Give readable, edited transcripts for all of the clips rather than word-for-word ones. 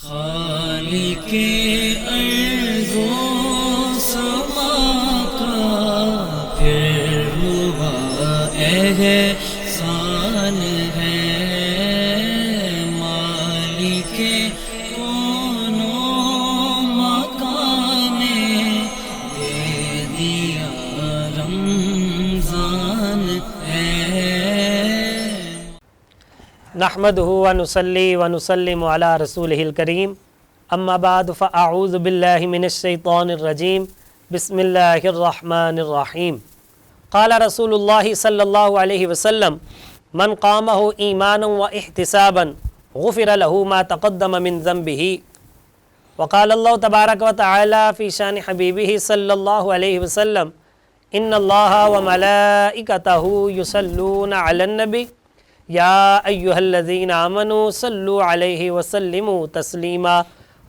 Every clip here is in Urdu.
خالق ارض و سما کا پھر ہوا احسان ہے، مالک کون و مکان نے دے دیا رمضان ہے۔ نحمدہ ونصلی ونسلم علی رسولہ الکریم، اما بعد فاعوذ باللہ من الشیطان الرجیم، بسم اللہ الرحمن الرحیم۔ قال رسول اللہ صلی اللہ علیہ وسلم من قامہ ایمانا و احتسابا غفر له ما تقدم من ذنبہ۔ وقال اللہ تبارک و تعالی فی شان حبیبہ صلی اللہ علیہ وسلم ان اللہ وملائکتہ یصلون علی النبی یا ایہا الذین آمنوا صلوا علیہ وسلموا تسلیما۔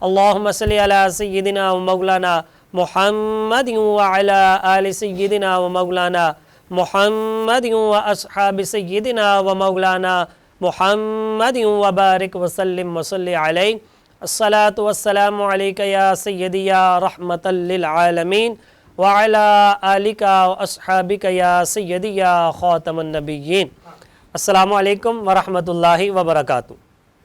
اللہم صلی علی سیدنا و مولانا محمد وعلی آل سیدنا و مولانا محمد و اصحاب سیدنا و مولانا محمد وبارک وسلم وصلی علیہ۔ الصلاة والسلام علیک یا سیدی یا رحمتا للعالمین وعلی آلک و اصحابک یا سیدی یا خاتم النبیین۔ السلام علیکم ورحمۃ اللہ وبرکاتہ۔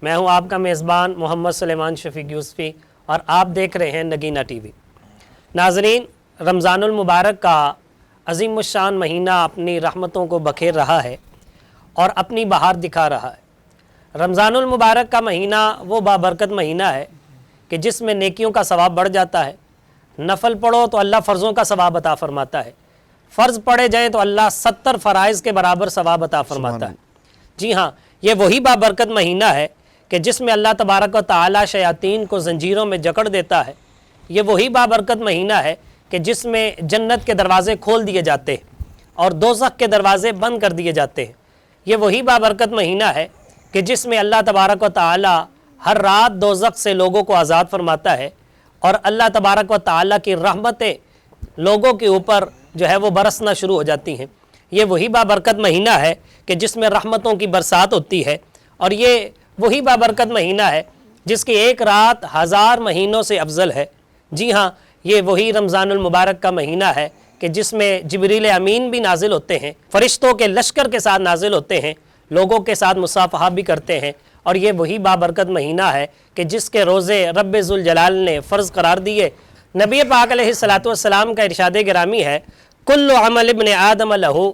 میں ہوں آپ کا میزبان محمد سلیمان شفیق یوسفی اور آپ دیکھ رہے ہیں نگینہ ٹی وی۔ ناظرین، رمضان المبارک کا عظیم الشان مہینہ اپنی رحمتوں کو بکھیر رہا ہے اور اپنی بہار دکھا رہا ہے۔ رمضان المبارک کا مہینہ وہ بابرکت مہینہ ہے کہ جس میں نیکیوں کا ثواب بڑھ جاتا ہے۔ نفل پڑھو تو اللہ فرضوں کا ثواب عطا فرماتا ہے، فرض پڑھے جائیں تو اللہ 70 فرائض کے برابر ثواب عطا فرماتا ہے۔ جی ہاں، یہ وہی بابرکت مہینہ ہے کہ جس میں اللہ تبارک و تعالی شیاطین کو زنجیروں میں جکڑ دیتا ہے۔ یہ وہی بابرکت مہینہ ہے کہ جس میں جنت کے دروازے کھول دیے جاتے ہیں اور دوزخ کے دروازے بند کر دیے جاتے ہیں۔ یہ وہی بابرکت مہینہ ہے کہ جس میں اللہ تبارک و تعالی ہر رات دوزخ سے لوگوں کو آزاد فرماتا ہے اور اللہ تبارک و تعالی کی رحمتیں لوگوں کے اوپر جو ہے وہ برسنا شروع ہو جاتی ہیں۔ یہ وہی بابرکت مہینہ ہے کہ جس میں رحمتوں کی برسات ہوتی ہے، اور یہ وہی بابرکت مہینہ ہے جس کی ایک رات 1000 مہینوں سے افضل ہے۔ جی ہاں، یہ وہی رمضان المبارک کا مہینہ ہے کہ جس میں جبریل امین بھی نازل ہوتے ہیں، فرشتوں کے لشکر کے ساتھ نازل ہوتے ہیں، لوگوں کے ساتھ مصافحہ بھی کرتے ہیں۔ اور یہ وہی بابرکت مہینہ ہے کہ جس کے روزے رب ذوالجلال نے فرض قرار دیے۔ نبی پاک علیہ السلام کا ارشاد گرامی ہے، کل عمل ابن آدم لہو،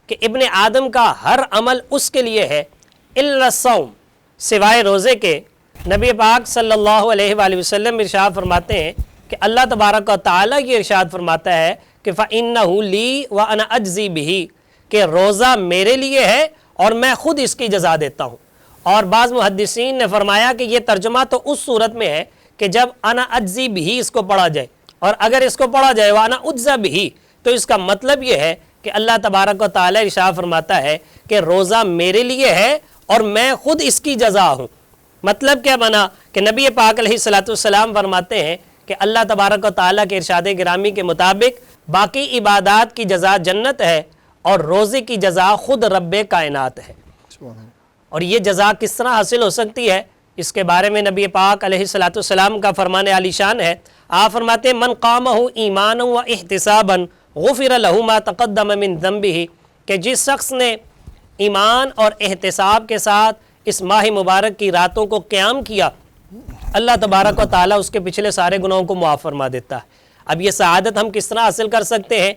کہ ابن آدم کا ہر عمل اس کے لیے ہے، الا الصوم، سوائے روزے کے۔ نبی پاک صلی اللہ علیہ وآلہ وسلم ارشاد فرماتے ہیں کہ اللہ تبارک و تعالیٰ یہ ارشاد فرماتا ہے کہ فَإِنَّهُ لِي وَأَنَا أَجْزِي بِهِ، کہ روزہ میرے لیے ہے اور میں خود اس کی جزا دیتا ہوں۔ اور بعض محدثین نے فرمایا کہ یہ ترجمہ تو اس صورت میں ہے کہ جب انا اجزی بھی اس کو پڑھا جائے، اور اگر اس کو پڑھا جائے وانا اجزا بھی، تو اس کا مطلب یہ ہے کہ اللہ تبارک و تعالی ارشاد فرماتا ہے کہ روزہ میرے لیے ہے اور میں خود اس کی جزا ہوں۔ مطلب کیا بنا کہ نبی پاک علیہ السلام فرماتے ہیں کہ اللہ تبارک و تعالیٰ کے ارشاد گرامی کے مطابق باقی عبادات کی جزا جنت ہے اور روزے کی جزا خود رب کائنات ہے۔ اور یہ جزا کس طرح حاصل ہو سکتی ہے، اس کے بارے میں نبی پاک علیہ السلام کا فرمان عالی شان ہے۔ آپ فرماتے ہیں من قامہ ایمانا و احتسابا غفر له ما تقدم من ذنبہ، کہ جس شخص نے ایمان اور احتساب کے ساتھ اس ماہ مبارک کی راتوں کو قیام کیا، اللہ تبارک و تعالیٰ اس کے پچھلے سارے گناہوں کو معاف فرما دیتا ہے۔ اب یہ سعادت ہم کس طرح حاصل کر سکتے ہیں،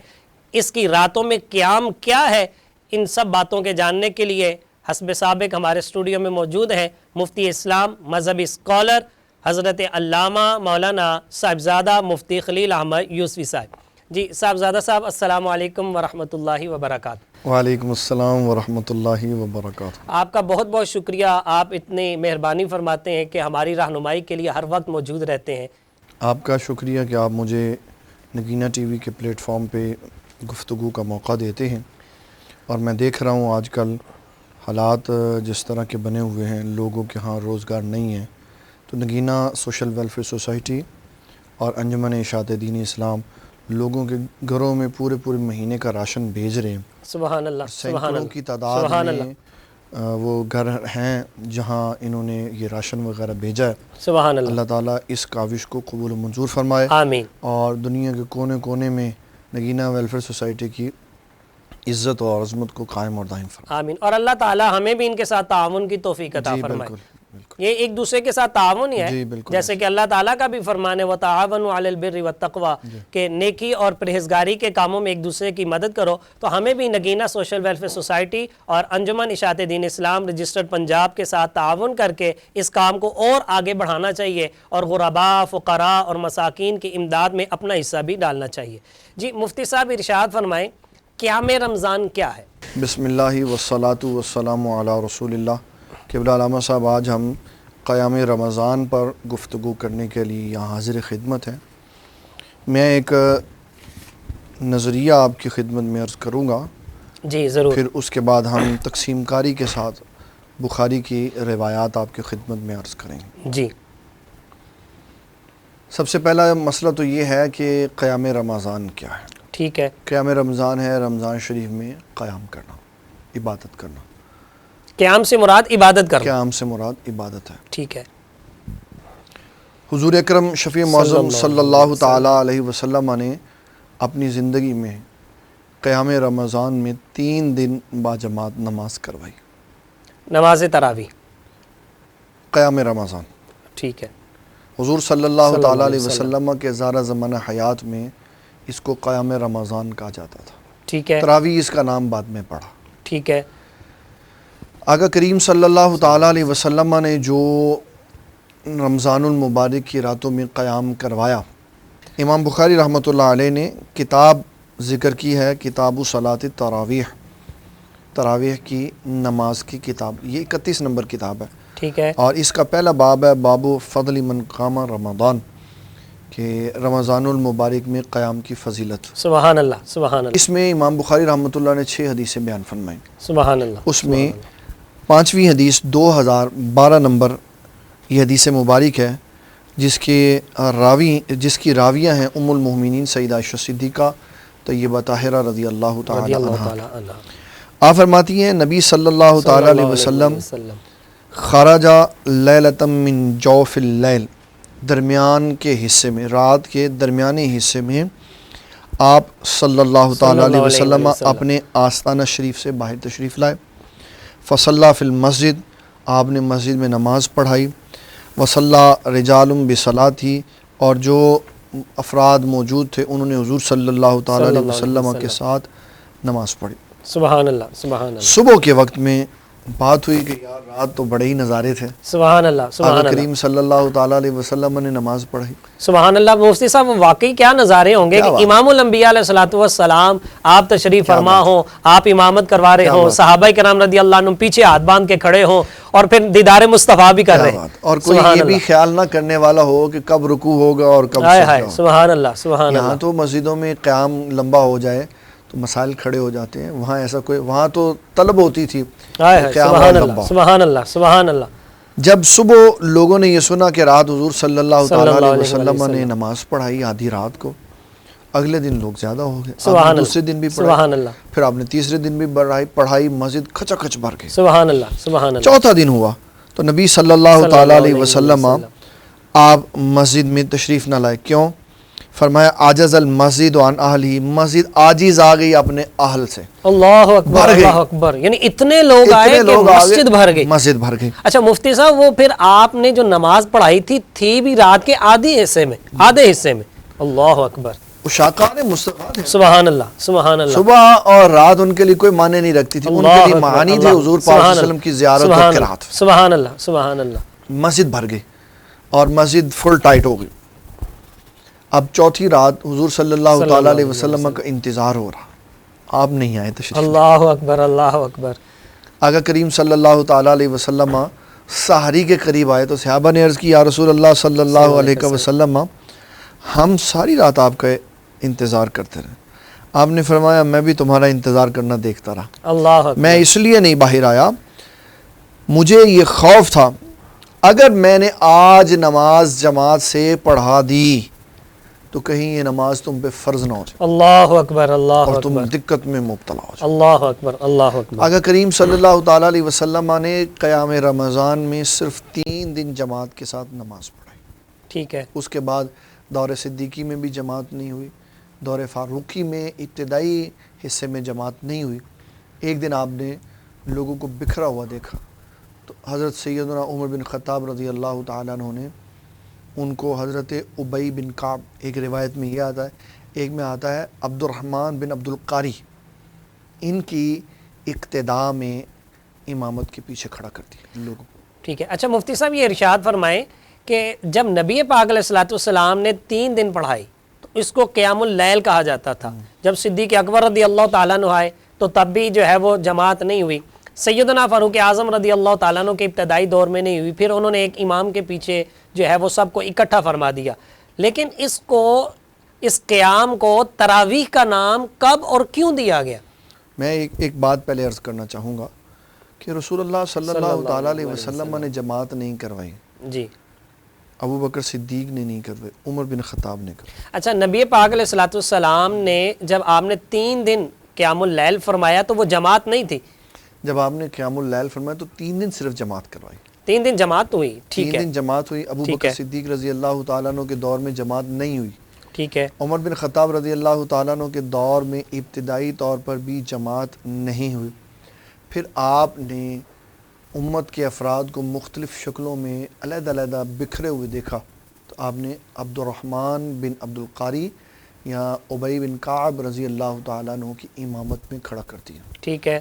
اس کی راتوں میں قیام کیا ہے، ان سب باتوں کے جاننے کے لیے حسب سابق ہمارے اسٹوڈیو میں موجود ہیں مفتی اسلام، مذہبی اسکالر حضرت علامہ مولانا صاحبزادہ مفتی خلیل احمد یوسفی صاحب۔ جی صاحبزادہ صاحب، السلام علیکم ورحمۃ اللہ وبرکاتہ۔ وعلیکم السلام ورحمۃ اللہ وبرکاتہ۔ آپ کا بہت بہت شکریہ، آپ اتنی مہربانی فرماتے ہیں کہ ہماری رہنمائی کے لیے ہر وقت موجود رہتے ہیں۔ آپ کا شکریہ کہ آپ مجھے نگینہ ٹی وی کے پلیٹ فارم پہ گفتگو کا موقع دیتے ہیں، اور میں دیکھ رہا ہوں آج کل حالات جس طرح کے بنے ہوئے ہیں، لوگوں کے ہاں روزگار نہیں ہے، تو نگینہ سوشل ویلفیئر سوسائٹی اور انجمن اشاعت دین اسلام لوگوں کے گھروں میں پورے مہینے کا راشن بھیج رہے ہیں۔ سبحان اللہ، سبحان سینکڑوں اللہ کی تعداد سبحان میں اللہ۔ وہ گھر ہیں جہاں انہوں نے یہ راشن وغیرہ بھیجا ہے. سبحان اللہ. اللہ تعالیٰ اس کاوش کو قبول و منظور فرمائے آمین. اور دنیا کے کونے کونے میں نگینہ ویلفیئر سوسائٹی کی عزت اور عظمت کو قائم اور دائم فرمائے. آمین. اور اللہ تعالی ہمیں بھی ان کے ساتھ تعاون کی توفیق عطا جی فرمائے. بالکل بالکل. یہ ایک دوسرے کے ساتھ تعاون ہی ہے. جی بالکل. جیسے کہ اللہ تعالیٰ کا بھی فرمان ہے وَتَعَاوَنُوا عَلَى الْبِرِّ وَالتَّقْوَى کہ نیکی اور پرہیزگاری کے کاموں میں ایک دوسرے کی مدد کرو. تو ہمیں بھی نگینہ سوشل ویلفیئر سوسائٹی اور انجمن اشاعت دین اسلام رجسٹرڈ پنجاب کے ساتھ تعاون کر کے اس کام کو اور آگے بڑھانا چاہیے اور غرباء، فقراء اور مساکین کی امداد میں اپنا حصہ بھی ڈالنا چاہیے. جی مفتی صاحب ارشاد فرمائیں قیام رمضان کیا ہے؟ بسم اللہ والصلاة والسلام علی رسول اللہ. قبلہ علامہ صاحب آج ہم قیام رمضان پر گفتگو کرنے کے لیے یہاں حاضر خدمت ہیں. میں ایک نظریہ آپ کی خدمت میں عرض کروں گا. جی ضرور. پھر اس کے بعد ہم تقسیم کاری کے ساتھ بخاری کی روایات آپ کی خدمت میں عرض کریں گے. جی. سب سے پہلا مسئلہ تو یہ ہے کہ قیام رمضان کیا ہے. ٹھیک ہے. قیام رمضان ہے رمضان شریف میں قیام کرنا، عبادت کرنا. قیام سے مراد عبادت کرنا. قیام سے مراد عبادت ہے. ٹھیک ہے. حضور اکرم شفیع معظم صلی اللہ تعالیٰ علیہ وسلم نے اپنی زندگی میں قیام رمضان میں 3 دن باجماعت نماز کروائی. نماز تراویح. قیام رمضان. ٹھیک ہے. حضور صلی اللہ تعالیٰ علیہ وسلم کے زارہ زمانہ حیات میں اس کو قیام رمضان کہا جاتا تھا. ٹھیک ہے. تراویح اس کا نام بعد میں پڑا. ٹھیک ہے. آقا کریم صلی اللہ تعالیٰ علیہ وسلم نے جو رمضان المبارک کی راتوں میں قیام کروایا، امام بخاری رحمۃ اللہ علیہ نے کتاب ذکر کی ہے، کتاب صلاۃ التراویح، تراویح کی نماز کی کتاب. یہ 31 نمبر کتاب ہے. ٹھیک ہے. اور اس کا پہلا باب ہے باب فضل من قام رمضان، کہ رمضان المبارک میں قیام کی فضیلت. سبحان اللہ. سبحان اللہ. اس میں امام بخاری رحمۃ اللہ نے 6 حدیثیں بیان فرمائیں. سبحان اللہ. اس میں 5ویں حدیث 2012 نمبر یہ حدیث مبارک ہے، جس کی راویہ ہیں ام المؤمنین سیدہ عائشہ صدیقہ طیبہ طاہرہ رضی اللہ تعالی عنہا. آپ فرماتی ہیں نبی صلی اللہ تعالی علیہ وسلم خرجہ لیلۃ من جوف اللیل، درمیان کے حصے میں، رات کے درمیانی حصے میں آپ صلی اللہ تعالی علیہ وسلم اپنے آستانہ شریف سے باہر تشریف لائے. فصلی فی المسجد، آپ نے مسجد میں نماز پڑھائی. وصلی رجال بصلاتی، اور جو افراد موجود تھے انہوں نے حضور صلی اللہ تعالی علیہ وسلم کے ساتھ نماز پڑھی. سبحان اللہ. سبحان اللہ. صبح کے وقت میں بات ہوئی کہ یار رات تو بڑے ہی نظارے تھے. سبحان اللہ. سبحان آقا اللہ. کریم صلی اللہ تعالی علیہ وسلم نے نماز پڑھی. سبحان اللہ. مفتی صاحب واقعی کیا نظارے ہوں گے کہ امام الانبیاء علیہ الصلوۃ والسلام آپ تشریف فرما ہوں، آپ امامت کروا رہے ہوں، صحابہ کرام رضی اللہ عنہم پیچھے ہاتھ باندھ کے کھڑے ہوں اور پھر دیدار مصطفیٰ بھی کر رہے ہیں. اور کوئی یہ بھی خیال نہ کرنے والا ہو کہ کب رکوع ہوگا اور کب سجدہ ہوگا. سبحان اللہ. سبحان اللہ. یہاں تو مسجدوں میں قیام لمبا ہو جائے تو مسائل کھڑے ہو جاتے ہیں. وہاں ایسا کوئی، وہاں تو طلب ہوتی تھی سبحان اللہ. سبحان اللہ. سبحان اللہ. جب صبح لوگوں نے یہ سنا کہ رات حضور صلی اللہ تعالی علیہ وسلم نے نماز پڑھائی آدھی رات کو، اگلے دن لوگ زیادہ ہو گئے. آپ نے دوسرے دن بھی سبحان اللہ. پھر آپ نے تیسرے دن بھی پڑھائی، مسجد کھچا کھچ بھر گئی. سبحان اللہ. سبحان اللہ. چوتھا دن ہوا تو نبی صلی اللہ تعالی علیہ وسلم آپ مسجد میں تشریف نہ لائے. کیوں؟ فرمایا عاجز المسجد عن اہلہ، مسجد عاجز آ گئی اپنے اہل سے. اللہ اکبر. اللہ اکبر. یعنی اتنے لوگ آئے کہ مسجد بھر گئی. مسجد بھر گئی. اچھا مفتی صاحب، وہ پھر آپ نے جو نماز پڑھائی تھی بھی رات کے آدھے حصے میں. اللہ اکبر. وہ شاکان مصطفیٰ تھے. سبحان اللہ. سبحان اللہ. صبح اور رات ان کے لیے کوئی معنی نہیں رکھتی تھی، ان کے لیے معانی تھے حضور پاک صلی اللہ علیہ وسلم کی زیارت اور قرات. سبحان اللہ. سبحان اللہ. مسجد بھر گئی اور مسجد فل ٹائٹ ہو گئی. اب چوتھی رات حضور صلی اللہ تعالی علیہ وسلم کا انتظار ہو رہا، آپ نہیں آئے تشریف. اللہ اکبر. اللہ اکبر. آقا کریم صلی اللہ تعالی علیہ وسلم سحری کے قریب آئے تو صحابہ نے عرض کی یا رسول اللہ صلی اللہ علیہ وسلم ہم ساری رات آپ کا انتظار کرتے رہے. آپ نے فرمایا میں بھی تمہارا انتظار کرنا دیکھتا رہا. اللہ اکبر. میں اس لیے نہیں باہر آیا، مجھے یہ خوف تھا اگر میں نے آج نماز جماعت سے پڑھا دی تو کہیں یہ نماز تم پہ فرض نہ ہو جائے اللہ اکبر، اللہ اور تم اکبر، دقت میں مبتلا ہو جائے۔ اللہ اکبر، اللہ اکبر۔ آقا کریم صلی اللہ تعالیٰ علیہ وسلم نے قیام رمضان میں صرف 3 دن جماعت کے ساتھ نماز پڑھائی، ٹھیک ہے، اس کے بعد دور صدیقی میں بھی جماعت نہیں ہوئی، دور فاروقی میں ابتدائی حصے میں جماعت نہیں ہوئی۔ ایک دن آپ نے لوگوں کو بکھرا ہوا دیکھا تو حضرت سیدنا عمر بن خطاب رضی اللہ تعالیٰ عنہ نے ان کو حضرت ابی بن کعب، ایک روایت میں یہ آتا ہے، ایک میں آتا ہے عبد الرحمن بن عبد القاری، ان کی اقتداء میں امامت کے پیچھے کھڑا کر دیا لوگوں کو۔ ٹھیک ہے۔ اچھا مفتی صاحب، یہ ارشاد فرمائیں کہ جب نبی پاک علیہ الصلوۃ والسلام نے 3 دن پڑھائی تو اس کو قیام اللیل کہا جاتا تھا۔ جب صدیق اکبر رضی اللہ تعالیٰ عنہ آئے تو تب بھی جو ہے وہ جماعت نہیں ہوئی۔ سیدنا فاروق اعظم رضی اللہ تعالیٰ عنہ کے ابتدائی دور میں نہیں ہوئی، پھر انہوں نے ایک امام کے پیچھے جو ہے وہ سب کو اکٹھا فرما دیا۔ لیکن اس قیام کو تراویح کا نام کب اور کیوں دیا گیا؟ میں ایک بات پہلے عرض کرنا چاہوں گا کہ رسول اللہ صلی اللہ تعالیٰ علیہ وسلم نے جماعت نہیں کروائی، جی، ابو بکر صدیق نے نہیں کروائی، عمر بن خطاب نے کروائی۔ اچھا، نبی پاک علیہ الصلوۃ والسلام نے جب آپ نے 3 دن قیام اللیل فرمایا تو وہ جماعت نہیں تھی؟ جب آپ نے قیام اللیل فرمایا تو 3 دن صرف جماعت کروائی، 3 دن جماعت ہوئی، ٹھیک 3 ہے، دن جماعت ہوئی۔ ابو ٹھیک بکر ہے، صدیق رضی اللہ تعالیٰ عنہ کے دور میں جماعت نہیں ہوئی، ٹھیک ہے، عمر بن خطاب رضی اللہ تعالیٰ عنہ کے دور میں ابتدائی طور پر بھی جماعت نہیں ہوئی۔ پھر آپ نے امت کے افراد کو مختلف شکلوں میں علیحدہ علیحدہ بکھرے ہوئے دیکھا تو آپ نے عبد الرحمن بن عبد القاری یا ابی بن کعب رضی اللہ تعالیٰ عنہ کی امامت میں کھڑا کر دیا۔ ٹھیک ہے،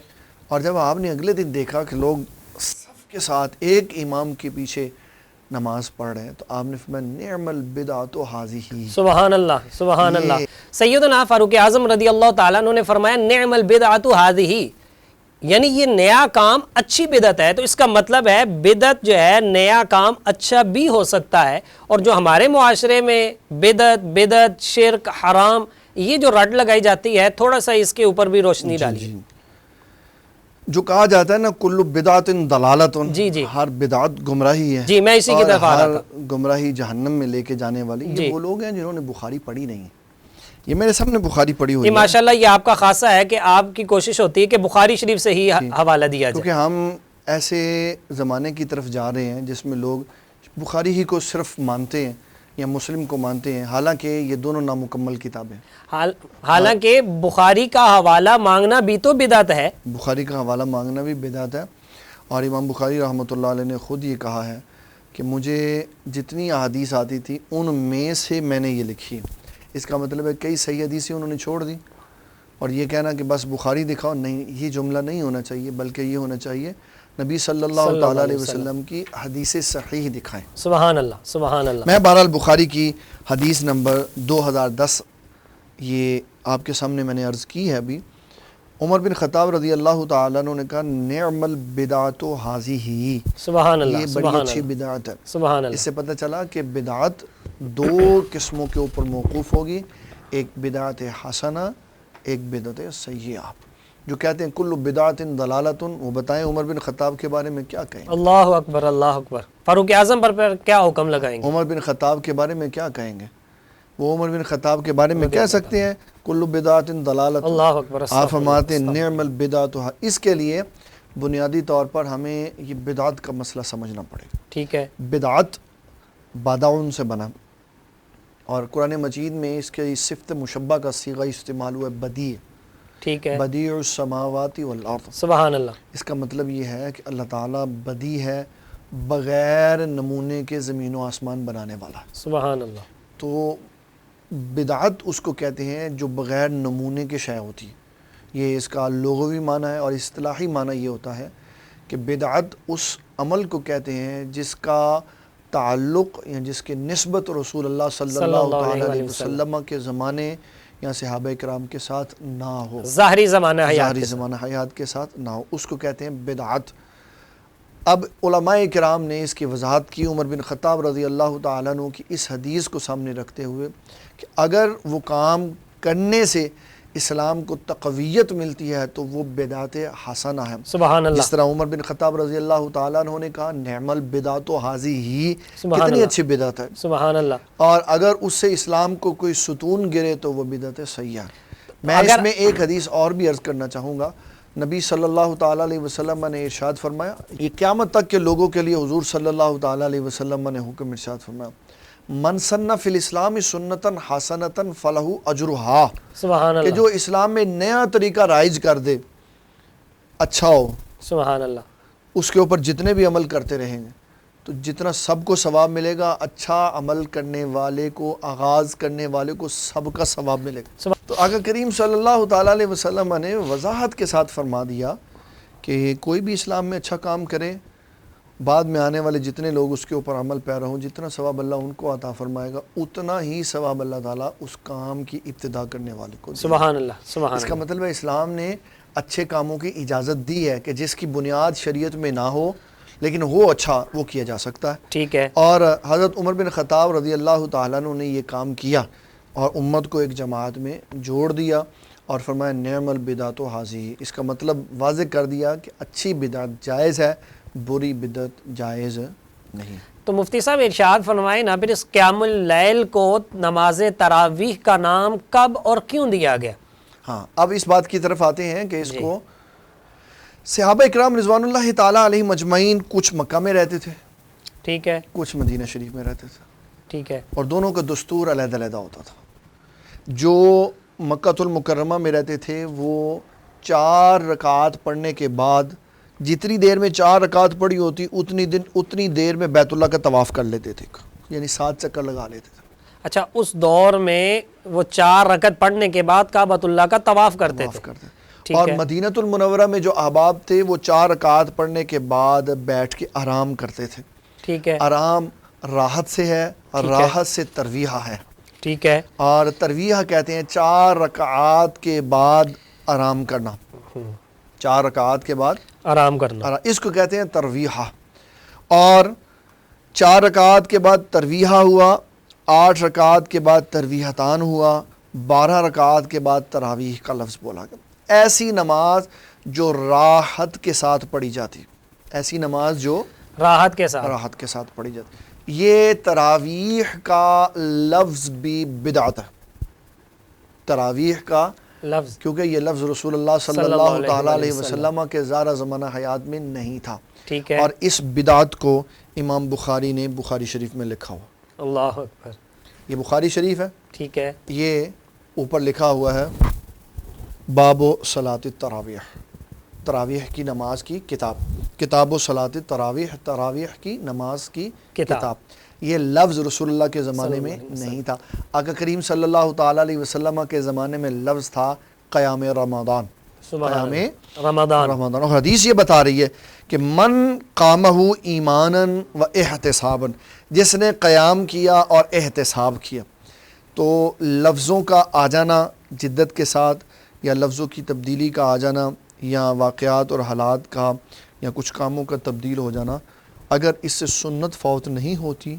اور جب آپ نے اگلے دن دیکھا کہ لوگ صف کے ساتھ ایک امام کے پیچھے نماز پڑھ رہے ہیں تو آپ نے فرمایا نعم البدعۃ ھذہ، سبحان اللہ، سبحان یہ اللہ۔ سیدنا فاروق اعظم رضی اللہ تعالیٰ عنہ نے فرمایا نعم البدعۃ ھذہ، یعنی یہ نیا کام اچھی بدعت ہے۔ تو اس کا مطلب ہے بدعت جو ہے نیا کام اچھا بھی ہو سکتا ہے، اور جو ہمارے معاشرے میں بدعت، شرک، حرام، یہ جو رٹ لگائی جاتی ہے، تھوڑا سا اس کے اوپر بھی روشنی ڈالیے۔ جو کہا جاتا ہے نا کل بدعت ضلالۃ، جی جی، ہر بدعت گمراہی ہے، جی میں اسی کی طرف آ رہا ہر تھا۔ گمراہی جہنم میں لے کے جانے والی۔ جی، یہ وہ لوگ ہیں جنہوں نے بخاری پڑھی نہیں، یہ میرے سامنے بخاری پڑھی ہوئی یہ ہے، ماشاءاللہ یہ آپ کا خاصہ ہے کہ آپ کی کوشش ہوتی ہے کہ بخاری شریف سے ہی حوالہ دیا جائے۔ کیونکہ ہم ایسے زمانے کی طرف جا رہے ہیں جس میں لوگ بخاری ہی کو صرف مانتے ہیں یا مسلم کو مانتے ہیں، حالانکہ یہ دونوں نامکمل کتابیں۔ حالانکہ بخاری کا حوالہ مانگنا بھی تو بدعت ہے، بخاری کا حوالہ مانگنا بھی بدعت ہے، اور امام بخاری رحمۃ اللہ علیہ نے خود یہ کہا ہے کہ مجھے جتنی احادیث آتی تھی ان میں سے میں نے یہ لکھی۔ اس کا مطلب ہے کئی صحیح حدیثیں انہوں نے چھوڑ دی، اور یہ کہنا کہ بس بخاری دکھاؤ، نہیں، یہ جملہ نہیں ہونا چاہیے، بلکہ یہ ہونا چاہیے نبی صلی اللہ تعالیٰ علیہ وسلم کی حدیث صحیح دکھائیں۔ سبحان اللہ، سبحان اللہ۔ میں بہرحال بخاری کی حدیث نمبر 2010 یہ آپ کے سامنے میں نے عرض کی ہے ابھی۔ عمر بن خطاب رضی اللہ تعالیٰ عنہ نے کہا نعم البدعۃ ھذہ، سبحان اللہ، یہ بڑی اچھی بدعت ہے۔ سبحان اس اللہ، سے پتہ چلا کہ بدعت 2 قسموں کے اوپر موقوف ہوگی، ایک بدعت حسنہ، ایک بدعت سیئہ۔ جو کہتے ہیں کل بدعت ضلالۃ، وہ بتائیں عمر بن خطاب کے بارے میں کیا کہیں گے؟ اللہ اکبر، اللہ اکبر۔ فاروق اعظم پر کیا حکم لگائیں گے؟ عمر بن خطاب کے بارے میں کیا کہیں گے؟ وہ عمر بن خطاب کے بارے میں کہہ سکتے ہیں کل بدعت ضلالۃ؟ اللہ اکبر۔ آپ فرماتے ہیں نعم البدعۃ۔ اس کے لیے بنیادی طور پر ہمیں یہ بدعت کا مسئلہ سمجھنا پڑے گا۔ ٹھیک ہے، بدعت بادعون سے بنا، اور قرآن مجید میں اس کے صفت مشبہ کا صیغہ استعمال ہوا ہے بدیع، ٹھیک ہے، بدیع السماوات والارض۔ سبحان اللہ، اس کا مطلب یہ ہے کہ اللہ تعالیٰ بدیع ہے، بغیر نمونے کے زمین و آسمان بنانے والا ہے۔ سبحان اللہ۔ تو بدعت اس کو کہتے ہیں جو بغیر نمونے کے شے ہوتی ہے۔ یہ اس کا لغوی معنی ہے، اور اصطلاحی معنی یہ ہوتا ہے کہ بدعت اس عمل کو کہتے ہیں جس کا تعلق یا جس کے نسبت رسول اللہ صلی اللہ تعالیٰ علیہ وسلم کے زمانے یا صحابہ کرام کے ساتھ نہ ہو، ظاہری زمانہ حیات ظاہری زمانہ حیات کے ساتھ نہ ہو، اس کو کہتے ہیں بدعت۔ اب علماء کرام نے اس کی وضاحت کی عمر بن خطاب رضی اللہ تعالیٰ عنہ کی اس حدیث کو سامنے رکھتے ہوئے کہ اگر وہ کام کرنے سے اسلام کو تقویت ملتی ہے تو وہ بدعت حسنہ ہے. سبحان اللہ. جس طرح عمر بن خطاب رضی اللہ تعالیٰ عنہ نے کہا نعم البدعۃ ھذہ، سبحان کتنی اللہ. اچھی بدعت ہے. سبحان اللہ. اور اگر اس سے اسلام کو کوئی ستون گرے تو وہ بدعت سیئہ. میں اس اگر- میں ایک حدیث اور بھی عرض کرنا چاہوں گا. نبی صلی اللہ تعالیٰ علیہ وسلم نے ارشاد فرمایا، یہ قیامت تک کے لوگوں کے لیے حضور صلی اللہ تعالیٰ علیہ وسلم نے حکم ارشاد فرمایا، من سن فی الاسلام سنتاً حسنتاً فلہ اجرہا، سبحان کہ اللہ. جو اسلام میں نیا طریقہ رائج کر دے، اچھا ہو، سبحان اللہ. اس کے اوپر جتنے بھی عمل کرتے رہیں گے تو جتنا سب کو ثواب ملے گا، اچھا عمل کرنے والے کو، آغاز کرنے والے کو سب کا ثواب ملے گا. تو آقا کریم صلی اللہ تعالیٰ علیہ وسلم نے وضاحت کے ساتھ فرما دیا کہ کوئی بھی اسلام میں اچھا کام کرے، بعد میں آنے والے جتنے لوگ اس کے اوپر عمل پیرا ہوں، جتنا ثواب اللہ ان کو عطا فرمائے گا، اتنا ہی ثواب اللہ تعالیٰ اس کام کی ابتدا کرنے والے کو دے گا. سبحان اللہ. سبحان اس کا اللہ. مطلب ہے اسلام نے اچھے کاموں کی اجازت دی ہے کہ جس کی بنیاد شریعت میں نہ ہو لیکن وہ اچھا وہ کیا جا سکتا ہے. ٹھیک ہے. اور حضرت عمر بن خطاب رضی اللہ تعالیٰ عنہ نے یہ کام کیا اور امت کو ایک جماعت میں جوڑ دیا اور فرمایا نعم البدعۃ ھذہ. اس کا مطلب واضح کر دیا کہ اچھی بدعت جائز ہے، بری بدعت جائز نہیں. تو مفتی صاحب ارشاد فرمائے نا، پھر اس قیام اللیل کو نماز تراویح کا نام کب اور کیوں دیا گیا؟ ہاں، اب اس بات کی طرف آتے ہیں کہ اس کو صحابہ اکرام رضوان اللہ تعالیٰ علیہ مجمعین کچھ مکہ میں رہتے تھے، ٹھیک ہے. کچھ مدینہ شریف میں رہتے تھے، ٹھیک ہے. اور دونوں کا دستور علیحدہ علیحدہ ہوتا تھا. جو مکہ المکرمہ میں رہتے تھے وہ 4 رکعات پڑھنے کے بعد جتنی دیر میں 4 رکعات پڑھی ہوتی اتنی دیر میں بیت اللہ کا طواف کر لیتے تھے، یعنی 7 چکر لگا لیتے تھے. اچھا، اس دور میں وہ 4 رکعت پڑھنے کے بعد کعبۃ اللہ کا طواف کرتے تھے. ٹھیک اور ہے. مدینہ المنورہ میں جو احباب تھے وہ 4 رکعات پڑھنے کے بعد بیٹھ کے آرام کرتے تھے. ٹھیک ہے. آرام راحت سے ہے اور ٹھیک ہے. راحت سے ترویحہ ہے. ٹھیک ہے. اور ترویحہ کہتے ہیں 4 رکعات کے بعد آرام کرنا، 4 رکعات کے بعد آرام کرنا، اس کو کہتے ہیں ترویحہ. اور 4 رکعات کے بعد ترویحہ ہوا، 8 رکعات کے بعد ترویحتان ہوا، 12 رکعات کے بعد تراویح کا لفظ بولا گیا. ایسی نماز جو راحت کے ساتھ پڑھی جاتی، ایسی نماز جو راحت کے ساتھ راحت کے ساتھ پڑھی جاتی. یہ تراویح کا لفظ بھی بدعت ہے، تراویح کا لفظ، کیونکہ یہ لفظ رسول اللہ صلی اللہ تعالیٰ علیہ وسلم کے زارہ زمانہ حیات میں نہیں تھا. ٹھیک ہے. اور اس بدعت کو امام بخاری نے بخاری شریف میں لکھا ہوا. اللہ اکبر. یہ بخاری شریف ہے، ٹھیک ہے. یہ اوپر لکھا ہوا ہے باب و صلاۃ التراویح، تراویح کی نماز کی کتاب، کتاب و صلاۃ التراویح، تراویح کی نماز کی کتاب. یہ لفظ رسول اللہ کے زمانے میں نہیں تھا. آقا کریم صلی اللہ تعالیٰ علیہ وسلم کے زمانے میں لفظ تھا قیام رمضان، قیام رمضان. اور حدیث یہ بتا رہی ہے کہ من قامہ ایماناً و احتساباً، جس نے قیام کیا اور احتساب کیا. تو لفظوں کا آ جانا جدت کے ساتھ یا لفظوں کی تبدیلی کا آ جانا یا واقعات اور حالات کا یا کچھ کاموں کا تبدیل ہو جانا، اگر اس سے سنت فوت نہیں ہوتی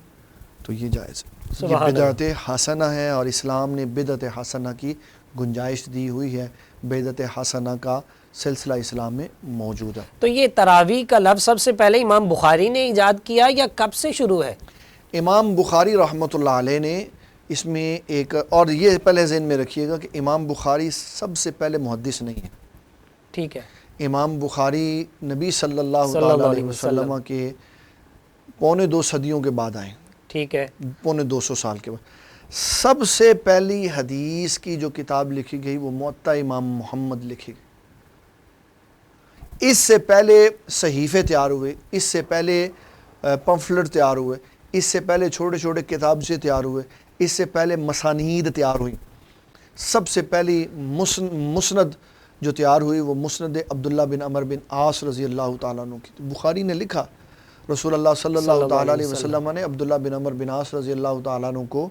تو یہ جائز ہے. یہ بدعت حسنہ ہے اور اسلام نے بدعت حسنہ کی گنجائش دی ہوئی ہے. بدعت حسنہ کا سلسلہ اسلام میں موجود ہے. تو یہ تراویح کا لفظ سب سے پہلے امام بخاری نے ایجاد کیا یا کب سے شروع ہے؟ امام بخاری رحمۃ اللہ علیہ نے اس میں ایک، اور یہ پہلے ذہن میں رکھیے گا کہ امام بخاری سب سے پہلے محدث نہیں ہے. ٹھیک ہے. امام بخاری نبی صلی اللہ تعالیٰ علیہ وسلم کے 2.25 صدیوں کے بعد آئے. ٹھیک ہے. 250 سال کے بعد. سب سے پہلی حدیث کی جو کتاب لکھی گئی وہ موطا امام محمد لکھی گئی. اس سے پہلے صحیفے تیار ہوئے، اس سے پہلے پمفلٹ تیار ہوئے، اس سے پہلے چھوٹے چھوٹے کتابچے تیار ہوئے، اس سے پہلے مسانید تیار ہوئی. سب سے پہلی مسند جو تیار ہوئی وہ مسند عبداللہ بن عمر بن عاص رضی اللہ تعالیٰ عنہ کی. بخاری نے لکھا رسول اللہ صلی اللہ تعالیٰ علیہ وسلم نے عبداللہ بن عمر بن عاص رضی اللہ تعالیٰ عنہ کو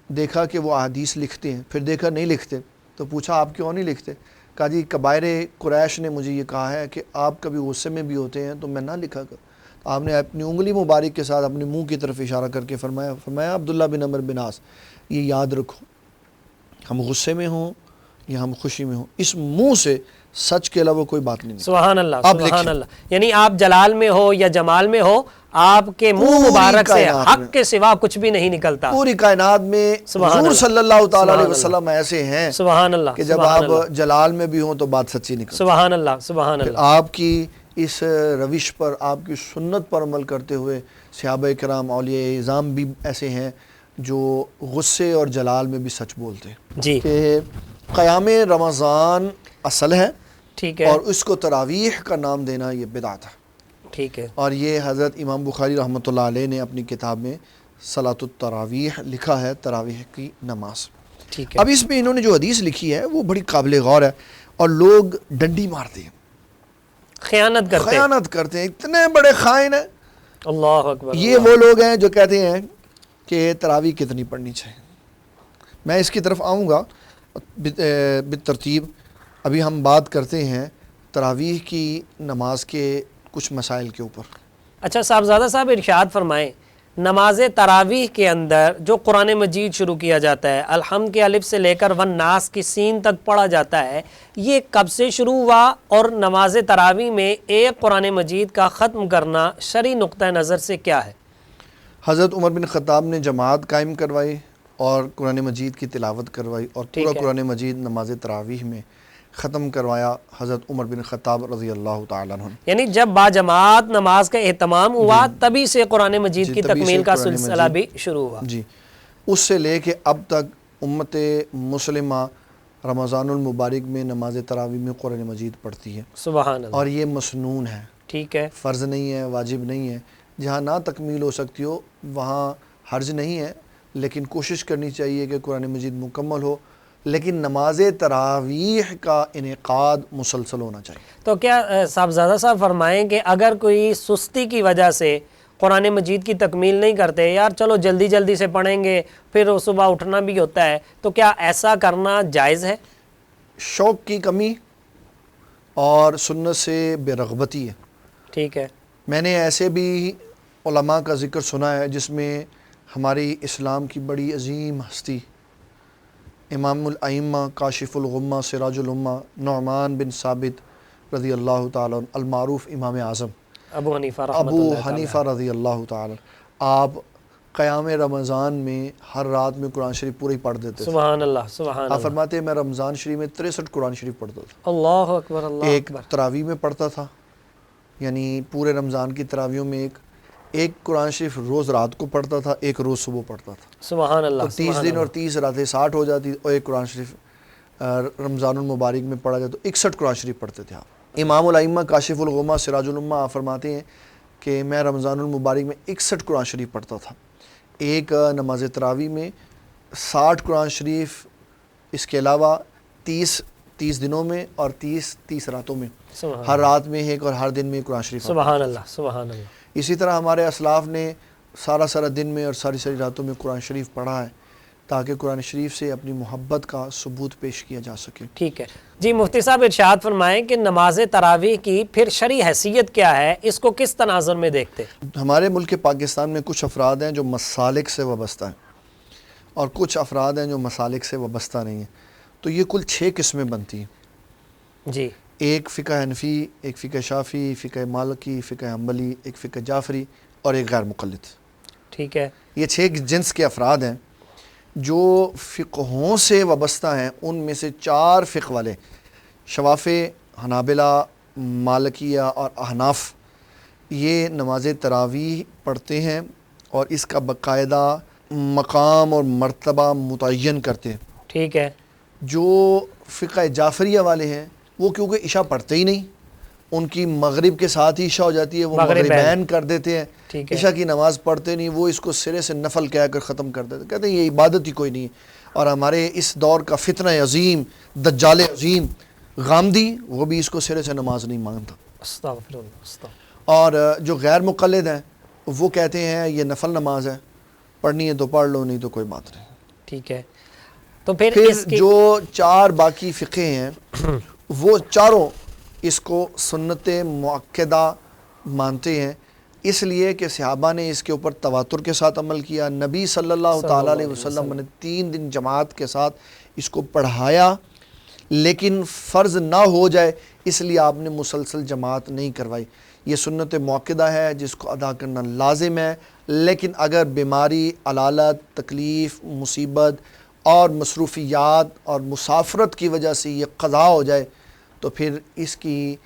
دیکھا کہ وہ احادیث لکھتے ہیں، پھر دیکھا نہیں لکھتے تو پوچھا آپ کیوں نہیں لکھتے؟ کہا جی کبائر قریش نے مجھے یہ کہا ہے کہ آپ کبھی غصے میں بھی ہوتے ہیں تو میں نہ لکھا کر. آپ نے اپنی انگلی مبارک کے ساتھ اپنے منہ کی طرف اشارہ کر کے فرمایا عبداللہ بن عمر بن عاص یہ یاد رکھو، ہم غصے میں ہوں یا ہم خوشی میں ہوں، اس منہ سے سچ کے علاوہ کوئی بات نہیں نکلتی۔ سبحان اللہ، آپ سبحان لکھیں۔ اللہ، یعنی آپ جلال میں ہو یا جمال میں ہو، آپ کے منہ پوری مبارک سے کائنات حق میں، کے سوا کچھ بھی نہیں نکلتا۔ پوری کائنات میں سبحان حضور اللہ، صلی اللہ تعالیٰ علیہ سبحان وسلم ایسے ہیں سبحان اللہ، کہ جب سبحان آپ اللہ، جلال میں بھی ہوں تو بات سچی نکلتی۔ سبحان اللہ، سبحان پھر اللہ، آپ کی اس روش پر، آپ کی سنت پر عمل کرتے ہوئے صحابہ کرام، اولیاء اعظام بھی ایسے ہیں جو غصے اور جلال میں بھی سچ بولتے ہیں جی کہ قیام رمضان اصل ہے، ٹھیک ہے، اور اس کو تراویح کا نام دینا یہ بدعت ہے۔ ٹھیک ہے، اور یہ حضرت امام بخاری رحمۃ اللہ علیہ نے اپنی کتاب میں صلاۃ التراویح لکھا ہے، تراویح کی نماز۔ ٹھیک ہے، اب اس میں انہوں نے جو حدیث لکھی ہے وہ بڑی قابل غور ہے، اور لوگ ڈنڈی مارتے ہیں، خیانت کرتے ہیں، خیانت کرتے ہیں، اتنے بڑے خائن ہیں۔ اللہ اکبر، یہ وہ لوگ ہیں جو کہتے ہیں کہ تراویح کتنی پڑھنی چاہیے۔ میں اس کی طرف آؤں گا بالترتیب۔ ابھی ہم بات کرتے ہیں تراویح کی نماز کے کچھ مسائل کے اوپر۔ اچھا صاحبزادہ صاحب ارشاد فرمائیں، نماز تراویح کے اندر جو قرآن مجید شروع کیا جاتا ہے، الحمد کے الف سے لے کر والناس کی سین تک پڑھا جاتا ہے، یہ کب سے شروع ہوا، اور نماز تراویح میں ایک قرآن مجید کا ختم کرنا شرعی نقطہ نظر سے کیا ہے؟ حضرت عمر بن خطاب نے جماعت قائم کروائی اور قرآن مجید کی تلاوت کروائی، اور ٹھیک پورا ہے، قرآن مجید نماز تراویح میں ختم کروایا حضرت عمر بن خطاب رضی اللہ تعالیٰ عنہ نے۔ یعنی جب با جماعت نماز کا اہتمام ہوا تبھی سے قرآن مجید کی تبھی سے تکمیل کا قرآن سلسلہ مجید- بھی شروع ہوا۔ جی، اس سے لے کے اب تک امت مسلمہ رمضان المبارک میں نماز تراویح میں قرآن مجید پڑھتی ہے، سبحان اللہ، اور یہ مسنون ہے، ٹھیک ہے، فرض نہیں ہے، واجب نہیں ہے۔ جہاں نہ تکمیل ہو سکتی ہو وہاں حرج نہیں ہے، لیکن کوشش کرنی چاہیے کہ قرآن مجید مکمل ہو، لیکن نماز تراویح کا انعقاد مسلسل ہونا چاہیے۔ تو کیا صاحبزادہ صاحب فرمائیں کہ اگر کوئی سستی کی وجہ سے قرآن مجید کی تکمیل نہیں کرتے، یار چلو جلدی جلدی سے پڑھیں گے، پھر صبح اٹھنا بھی ہوتا ہے، تو کیا ایسا کرنا جائز ہے؟ شوق کی کمی اور سنت سے بے رغبتی ہے۔ ٹھیک ہے، میں نے ایسے بھی علماء کا ذکر سنا ہے جس میں ہماری اسلام کی بڑی عظیم ہستی امام الائمہ کاشف الغمہ سراج الامہ نعمان بن ثابت رضی اللہ تعالیٰ عنہ، المعروف امام اعظم ابو حنیفہ رحمۃ ابو اللہ تعالی حنیفہ رضی اللہ تعالیٰ، آپ قیام رمضان میں ہر رات میں قرآن شریف پورا ہی پڑھ دیتے تھے۔ سبحان اللہ، سبحان آپ اللہ، فرماتے ہیں میں رمضان شریف میں 63 قرآن شریف پڑھتا تھا، اللہ اکبر، اللہ ایک اکبر، تراویح میں پڑھتا تھا، یعنی پورے رمضان کی تراویحوں میں ایک قرآن شریف روز رات کو پڑھتا تھا، ایک روز صبح پڑھتا تھا، سبحان اللہ، تو 30 دن اور 30 راتیں 60 ہو جاتی، اور ایک قرآن شریف رمضان المبارک میں پڑھا جائے تو 61 قرآن شریف پڑھتے تھے آپ۔ امام الائمہ کاشف الغمہ سراج الامہ آپ فرماتے ہیں کہ میں رمضان المبارک میں 61 قرآن شریف پڑھتا تھا، ایک نماز تراویح میں 60 قرآن شریف، اس کے علاوہ 30 دنوں میں اور 30 راتوں میں، سبحان ہر رات میں ایک اور ہر دن میں قرآن شریف۔ سبحان اللہ، سبحان اللہ، اسی طرح ہمارے اسلاف نے سارا دن میں اور ساری راتوں میں قرآن شریف پڑھا ہے تاکہ قرآن شریف سے اپنی محبت کا ثبوت پیش کیا جا سکے۔ ٹھیک ہے جی، مفتی صاحب ارشاد فرمائیں کہ نماز تراویح کی پھر شرعی حیثیت کیا ہے، اس کو کس تناظر میں دیکھتے؟ ہمارے ملک پاکستان میں کچھ افراد ہیں جو مسالک سے وابستہ ہیں اور کچھ افراد ہیں جو مسالک سے وابستہ نہیں ہیں، تو یہ کل 6 قسمیں بنتی ہیں۔ جی، ایک فقہ حنفی، ایک فقہ شافعی، فقہ مالکی، فقہ حنبلی، ایک فقہ جعفری اور ایک غیر مقلد۔ ٹھیک ہے، یہ 6 جنس کے افراد ہیں جو فقہوں سے وابستہ ہیں۔ ان میں سے 4 فقہ والے شوافع، حنابلہ، مالکیہ اور احناف یہ نماز تراویح پڑھتے ہیں اور اس کا باقاعدہ مقام اور مرتبہ متعین کرتے ہیں۔ ٹھیک ہے، جو فقہ جعفریہ والے ہیں وہ کیونکہ عشاء پڑھتے ہی نہیں، ان کی مغرب کے ساتھ ہی عشاء ہو جاتی ہے، وہ مغربین کر دیتے ہیں، ٹھیک ہے، عشاء کی نماز پڑھتے نہیں، وہ اس کو سرے سے نفل کہہ کر ختم کر دیتے، کہتے ہیں یہ عبادت ہی کوئی نہیں ہے۔ اور ہمارے اس دور کا فتنہ عظیم دجال عظیم غامدی، وہ بھی اس کو سرے سے نماز نہیں مانتا۔ استغفر اللہ، استغفر، اور جو غیر مقلد ہیں وہ کہتے ہیں یہ نفل نماز ہے، پڑھنی ہے تو پڑھ لو، نہیں تو کوئی بات نہیں۔ ٹھیک ہے، تو پھر پھر اس کی جو 4 باقی فقہ ہیں وہ چاروں اس کو سنت مؤکدہ مانتے ہیں، اس لیے کہ صحابہ نے اس کے اوپر تواتر کے ساتھ عمل کیا، نبی صلی اللہ تعالیٰ علیہ وسلم نے 3 دن جماعت کے ساتھ اس کو پڑھایا، لیکن فرض نہ ہو جائے اس لیے آپ نے مسلسل جماعت نہیں کروائی. یہ سنت موقدہ ہے جس کو ادا کرنا لازم ہے، لیکن اگر بیماری، علالت، تکلیف، مصیبت اور مصروفیات اور مسافرت کی وجہ سے یہ قضا ہو جائے تو پھر اس کی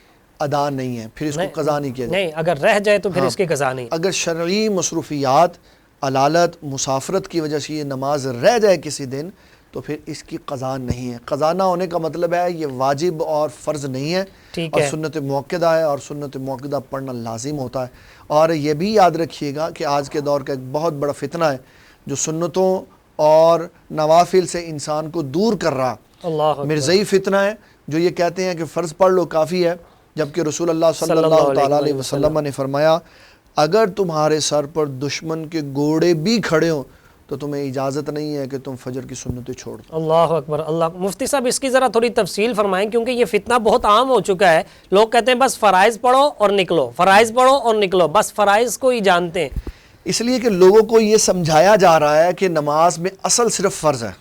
ادا نہیں ہے، پھر اس کو قضا نہیں کیا جائے. نہیں، اگر رہ جائے تو پھر اس کی قضا نہیں. اگر شرعی مصروفیات، علالت، مسافرت کی وجہ سے یہ نماز رہ جائے کسی دن تو پھر اس کی قضا نہیں ہے. قضا نہ ہونے کا مطلب ہے یہ واجب اور فرض نہیں ہے، ٹھیک اور ہے. سنت موقدہ ہے، اور سنت موقدہ پڑھنا لازم ہوتا ہے. اور یہ بھی یاد رکھیے گا کہ آج کے دور کا ایک بہت بڑا فتنہ ہے جو سنتوں اور نوافل سے انسان کو دور کر رہا. اللہ اکبر. مرزئی فتنہ ہے جو یہ کہتے ہیں کہ فرض پڑھ لو کافی ہے، جبکہ رسول اللہ صلی اللہ تعالیٰ علیہ وسلم نے فرمایا اگر تمہارے سر پر دشمن کے گھوڑے بھی کھڑے ہوں تو تمہیں اجازت نہیں ہے کہ تم فجر کی سنتیں چھوڑ دو. اللہ اکبر. اللہ. مفتی صاحب اس کی ذرا تھوڑی تفصیل فرمائیں، کیونکہ یہ فتنہ بہت عام ہو چکا ہے. لوگ کہتے ہیں بس فرائض پڑھو اور نکلو، فرائض پڑھو اور نکلو، بس فرائض کو ہی جانتے ہیں. اس لیے کہ لوگوں کو یہ سمجھایا جا رہا ہے کہ نماز میں اصل صرف فرض ہے،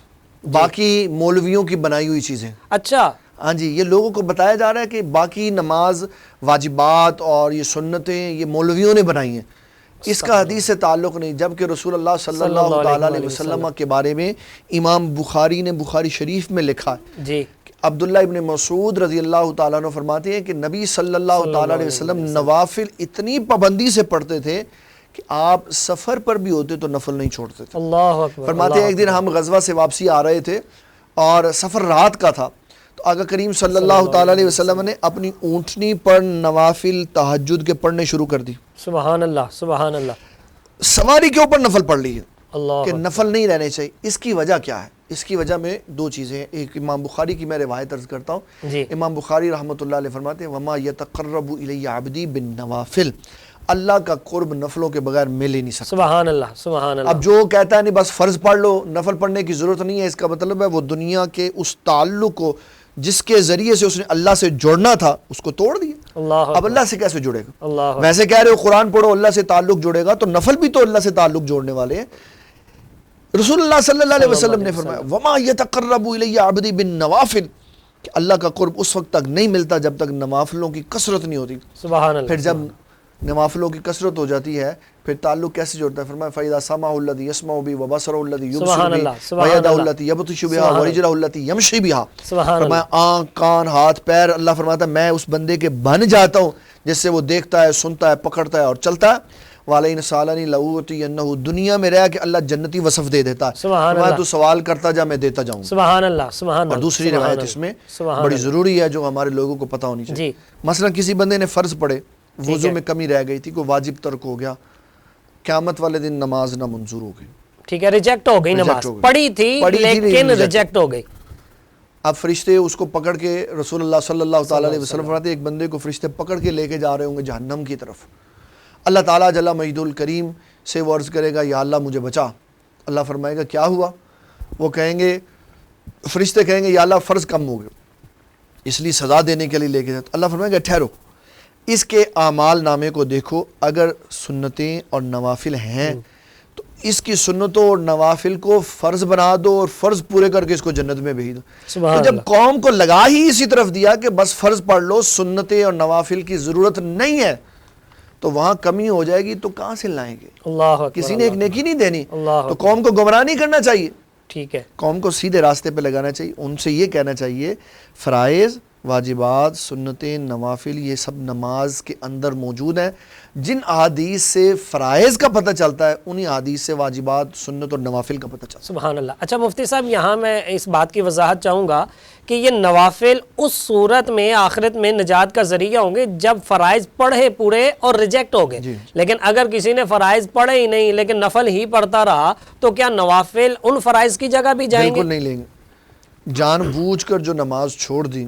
باقی مولویوں کی بنائی ہوئی چیزیں. اچھا. ہاں جی، یہ لوگوں کو بتایا جا رہا ہے کہ باقی نماز، واجبات اور یہ سنتیں یہ مولویوں نے بنائی ہیں. اس کا حدیث سے تعلق نہیں، جبکہ رسول اللہ صلی اللہ تعالیٰ علیہ وسلم کے بارے میں امام بخاری نے بخاری شریف میں لکھا ہے جی. عبداللہ ابن مسعود رضی اللہ تعالیٰ عنہ فرماتے ہیں کہ نبی صلی اللہ تعالیٰ علیہ وسلم نوافل اتنی پابندی سے پڑھتے تھے کہ آپ سفر پر بھی ہوتے تو نفل نہیں چھوڑتے تھے. اللہ اکبر. فرماتے ہیں ایک دن ہم غزوہ سے واپسی آ رہے تھے اور سفر رات کا تھا، تو آقا کریم صلی اللہ تعالیٰ علیہ وسلم نے اپنی اونٹنی پر نوافل تہجد کے پڑھنے شروع کر دی. سبحان اللہ، سبحان اللہ. سواری کے اوپر نفل پڑھ لی اللہ کہ نفل نہیں رہنے چاہیے. اس کی وجہ کیا ہے؟ اس کی وجہ میں دو چیزیں ہیں. ایک امام بخاری کی میں روایت عرض کرتا ہوں. جی. امام بخاری رحمۃ اللہ علیہ فرماتے ہیں وما یتقرب الی عبدی بالنوافل، اللہ کا قرب نفلوں کے بغیر مل ہی نہیں سکتا. سبحان اللہ، سبحان اللہ. اب جو کہتا ہے نہیں بس فرض پڑھ لو، نفل پڑھنے کی ضرورت نہیں ہے، اس کا مطلب ہے وہ دنیا کے اس تعلق کو جس کے ذریعے سے اس نے اللہ سے جڑنا تھا اس کو توڑ دیا. اللہ اب اللہ سے کیسے جڑے گا؟ اللہ. ویسے کہہ رہے ہو قرآن پڑھو اللہ سے تعلق جڑے گا، تو نفل بھی تو اللہ سے تعلق جوڑنے والے ہیں. رسول اللہ صلی اللہ علیہ وسلم نے فرمایا وما یتقرب الی عبدی بالنوافل، کہ اللہ کا قرب اس وقت تک نہیں ملتا جب تک نوافلوں کی کثرت نہیں ہوتی. سبحان اللہ. پھر جب نوافلوں کی کثرت ہو جاتی ہے پھر تعلق کیسے جوڑتا ہے؟ فرمایا فَإِذَا سَمَعُ الَّذِي يَسْمَعُ بِهِ وَبَصَرُهُ الَّذِي يُبْصِرُ بِهِ وَيَدَهُ الَّتِي يَبْطِشُ بِهَا وَرِجْلَهُ الَّتِي يَمْشِي بِهَا. فرمایا آنکھ، کان، ہاتھ، پیر، اللہ فرماتا ہے میں اس بندے کے بن جاتا ہوں جس سے وہ دیکھتا ہے، سنتا ہے، پکڑتا ہے اور چلتا ہے. وَعَلَيْنَ سَالَنِي لَأُوتِيَنَّهُ، دنیا میں رہ کے اللہ جنتی وصف دے دیتا ہے. فرمایا تو سوال کرتا جا میں دیتا جاؤں. سبحان اللہ، سبحان اللہ. اور دوسری روایت اس میں بڑی ضروری ہے جو ہمارے لوگوں کو پتہ ہونی چاہیے. مثلا کسی بندے نے فرض پڑھے، وضو میں کمی رہ گئی تھی، کوئی واجب ترک ہو گیا، قیامت والے دن نماز نہ منظور ہو گئی. ٹھیک ہے، ریجیکٹ ہو گئی نماز، پڑھی تھی لیکن ریجیکٹ ہو گئی. اب فرشتے اس کو پکڑ کے، رسول اللہ صلی اللہ تعالیٰ علیہ وسلم فرماتے ہیں ایک بندے کو فرشتے پکڑ کے لے کے جا رہے ہوں گے جہنم کی طرف. اللہ تعالیٰ جل مجید الکریم سے وہ عرض کرے گا یا اللہ مجھے بچا. اللہ فرمائے گا کیا ہوا؟ وہ کہیں گے، فرشتے کہیں گے یا اللہ فرض کم ہو گئے اس لیے سزا دینے کے لیے لے کے جاتے. اللہ فرمائے گا ٹھہرو، اس کے اعمال نامے کو دیکھو، اگر سنتیں اور نوافل ہیں تو اس کی سنتوں اور نوافل کو فرض بنا دو اور فرض پورے کر کے اس کو جنت میں بھیج دو. تو جب قوم کو لگا ہی اسی طرف دیا کہ بس فرض پڑھ لو، سنتیں اور نوافل کی ضرورت نہیں ہے، تو وہاں کمی ہو جائے گی تو کہاں سے لائیں گے؟ اللہ کسی نے ایک نیکی نہیں دینی. اللہ تو قوم کو گمراہ نہیں کرنا چاہیے، ٹھیک ہے، قوم کو سیدھے راستے پہ لگانا چاہیے. ان سے یہ کہنا چاہیے فرائض، واجبات، سنتیں، نوافل یہ سب نماز کے اندر موجود ہیں. جن احادیث سے فرائض کا پتہ چلتا ہے انہی احادیث سے واجبات، سنت اور نوافل کا پتہ چلتا ہے. سبحان اللہ. اچھا مفتی صاحب، یہاں میں اس بات کی وضاحت چاہوں گا کہ یہ نوافل اس صورت میں آخرت میں نجات کا ذریعہ ہوں گے جب فرائض پڑھے پورے اور ریجیکٹ ہو گئے. لیکن اگر کسی نے فرائض پڑھے ہی نہیں لیکن نفل ہی پڑھتا رہا تو کیا نوافل ان فرائض کی جگہ بھی جائیں گے؟ بالکل نہیں لیں گے. جان بوجھ کر جو نماز چھوڑ دی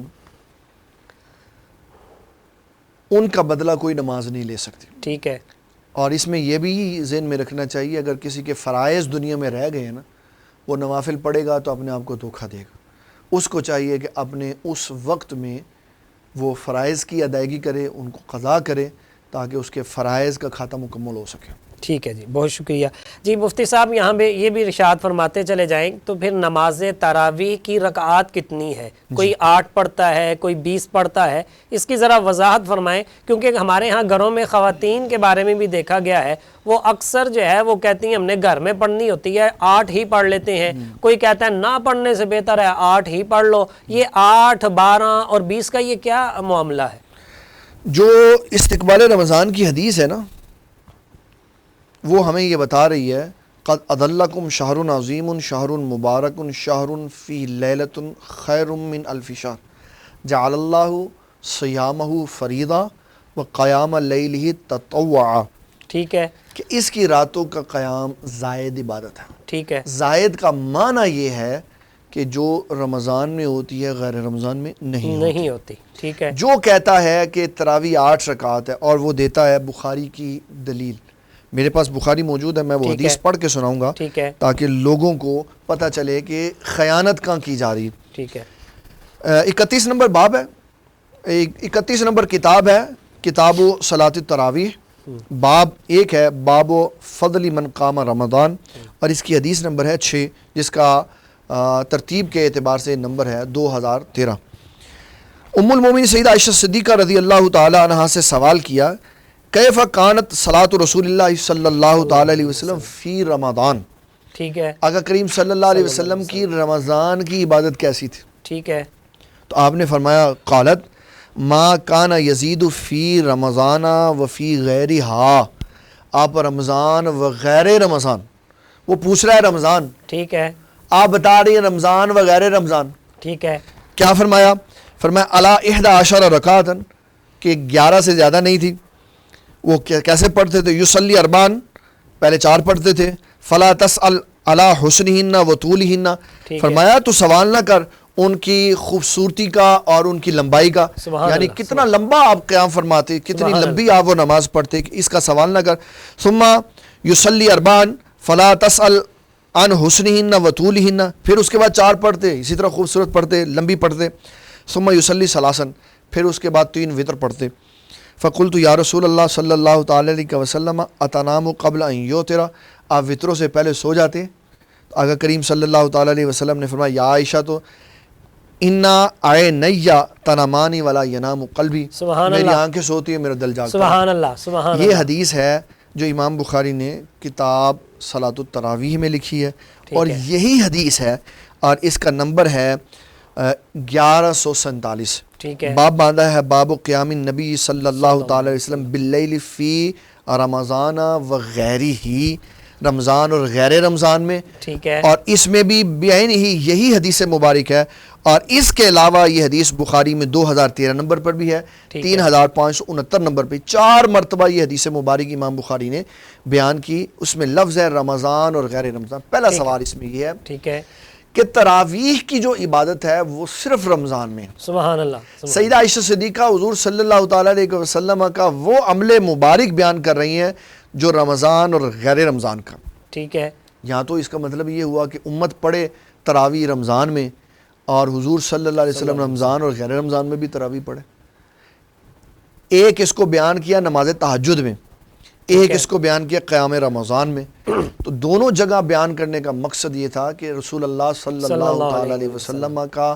ان کا بدلہ کوئی نماز نہیں لے سکتی. ٹھیک ہے. اور اس میں یہ بھی ذہن میں رکھنا چاہیے اگر کسی کے فرائض دنیا میں رہ گئے ہیں نا، وہ نوافل پڑھے گا تو اپنے آپ کو دھوکہ دے گا. اس کو چاہیے کہ اپنے اس وقت میں وہ فرائض کی ادائیگی کرے، ان کو قضا کرے تاکہ اس کے فرائض کا کھاتہ مکمل ہو سکے. ٹھیک ہے جی، بہت شکریہ جی مفتی صاحب. یہاں پہ یہ بھی ارشاد فرماتے چلے جائیں تو پھر نماز تراویح کی رکعات کتنی ہے؟ کوئی 8 پڑھتا ہے، کوئی 20 پڑھتا ہے، اس کی ذرا وضاحت فرمائیں. کیونکہ ہمارے ہاں گھروں میں خواتین کے بارے میں بھی دیکھا گیا ہے، وہ اکثر جو ہے وہ کہتی ہیں ہم نے گھر میں پڑھنی ہوتی ہے 8 ہی پڑھ لیتے ہیں. کوئی کہتا ہے نہ پڑھنے سے بہتر ہے 8 ہی پڑھ لو. یہ 8، 12 اور 20 کا یہ کیا معاملہ ہے؟ جو استقبال رمضان کی حدیث ہے نا، وہ ہمیں یہ بتا رہی ہے قد اضلکم شہر عظیم شہر مبارک شہر فی لیلۃ خیر من الف شہر جعل اللہ صیامہ فریضہ و قیام لیلہ تطوعا. ٹھیک ہے، کہ اس کی راتوں کا قیام زائد عبادت ہے. ٹھیک ہے، زائد کا معنی یہ ہے کہ جو رمضان میں ہوتی ہے غیر رمضان میں نہیں ہوتی. ٹھیک ہے، جو کہتا ہے کہ تراویح 8 رکعات ہے اور وہ دیتا ہے بخاری کی دلیل. میرے پاس بخاری موجود ہے، میں وہ حدیث پڑھ کے سناؤں گا ٹھیک ہے، تاکہ لوگوں کو پتہ چلے کہ خیانت کہاں کی جا رہی. ٹھیک ہے، 31 نمبر باب ہے، 31 نمبر کتاب ہے، کتاب و صلاۃ التراویح. باب 1 ہے، باب و فضل من قام رمضان، اور اس کی حدیث نمبر ہے 6، جس کا ترتیب کے اعتبار سے نمبر ہے 2013. ام المومنین سیدہ عائشہ صدیقہ رضی اللہ تعالی عنہا سے سوال کیا کیف کانت صلاۃ رسول اللہ صلی اللہ تعالی علیہ وسلم فی رمضان. ٹھیک ہے، آقا کریم صلی اللہ علیہ وسلم کی رمضان کی عبادت کیسی تھی؟ ٹھیک ہے، تو آپ نے فرمایا قالت ما کان یزید فی رمضان و فی غیرہا. آپ رمضان و غیر رمضان، وہ پوچھ رہا ہے رمضان، ٹھیک ہے، آپ بتا رہی ہیں رمضان و غیر رمضان. ٹھیک ہے، کیا فرمایا؟ فرمایا الا 11 رکعتن، کہ 11 سے زیادہ نہیں تھی. وہ کیسے پڑھتے تھے؟ یصلی اربعن، پہلے 4 پڑھتے تھے. فلا تسأل علی حسنہن و طولہن، فرمایا تو سوال نہ کر ان کی خوبصورتی کا اور ان کی لمبائی کا، یعنی کتنا لمبا آپ قیام فرماتے، کتنی لمبی آپ وہ نماز پڑھتے، اس کا سوال نہ کر. ثم یصلی اربعن فلا تسأل عن حسنہن و طولہن، پھر اس کے بعد 4 پڑھتے، اسی طرح خوبصورت پڑھتے، لمبی پڑھتے. ثم یصلی ثلاثا، پھر اس کے بعد 3 وتر پڑھتے. فقلت یا رسول اللہ صلی اللہ تعالی علیہ وسلم اتنام قبل ان یوتر، آپ وطروں سے پہلے سو جاتے؟ آقا کریم صلی اللہ تعالی علیہ وسلم نے فرمایا یا عائشہ تو انا عینی تنامانی ولا ینام قلبی، میری آنکھیں سوتی ہیں میرا دل جاگتا ہے. سبحان اللہ، سبحان اللہ. یہ حدیث ہے جو امام بخاری نے کتاب صلاۃ التراویح میں لکھی ہے، اور یہی حدیث ہے اور اس کا نمبر ہے 1147. ٹھیک ہے، باب باندھا ہے باب قیام النبی صلی اللہ تعالی علیہ وسلم باللیل فی رمضان و غیرہ، رمضان اور غیر رمضان میں. ٹھیک ہے، اور اس میں بھی بعین ہی یہی حدیث مبارک ہے، اور اس کے علاوہ یہ حدیث بخاری میں 2013 نمبر پر بھی ہے، 3569 نمبر پہ 4 مرتبہ یہ حدیث مبارک امام بخاری نے بیان کی. اس میں لفظ ہے رمضان اور غیر رمضان. پہلا سوال اس میں یہ ہے، ٹھیک ہے، کہ تراویح کی جو عبادت ہے وہ صرف رمضان میں. سبحان اللہ. سیدہ عائشہ صدیقہ حضور صلی اللہ تعالی علیہ وسلم کا وہ عمل مبارک بیان کر رہی ہیں جو رمضان اور غیر رمضان کا. ٹھیک ہے، یہاں تو اس کا مطلب یہ ہوا کہ امت پڑھے تراویح رمضان میں، اور حضور صلی اللہ علیہ وسلم رمضان اور غیر رمضان میں بھی تراویح پڑھے. ایک اس کو بیان کیا نماز تہجد میں، ایک اس کو بیان کیا قیام رمضان میں. تو دونوں جگہ بیان کرنے کا مقصد یہ تھا کہ رسول اللہ صلی اللہ تعالی علیہ وسلم کا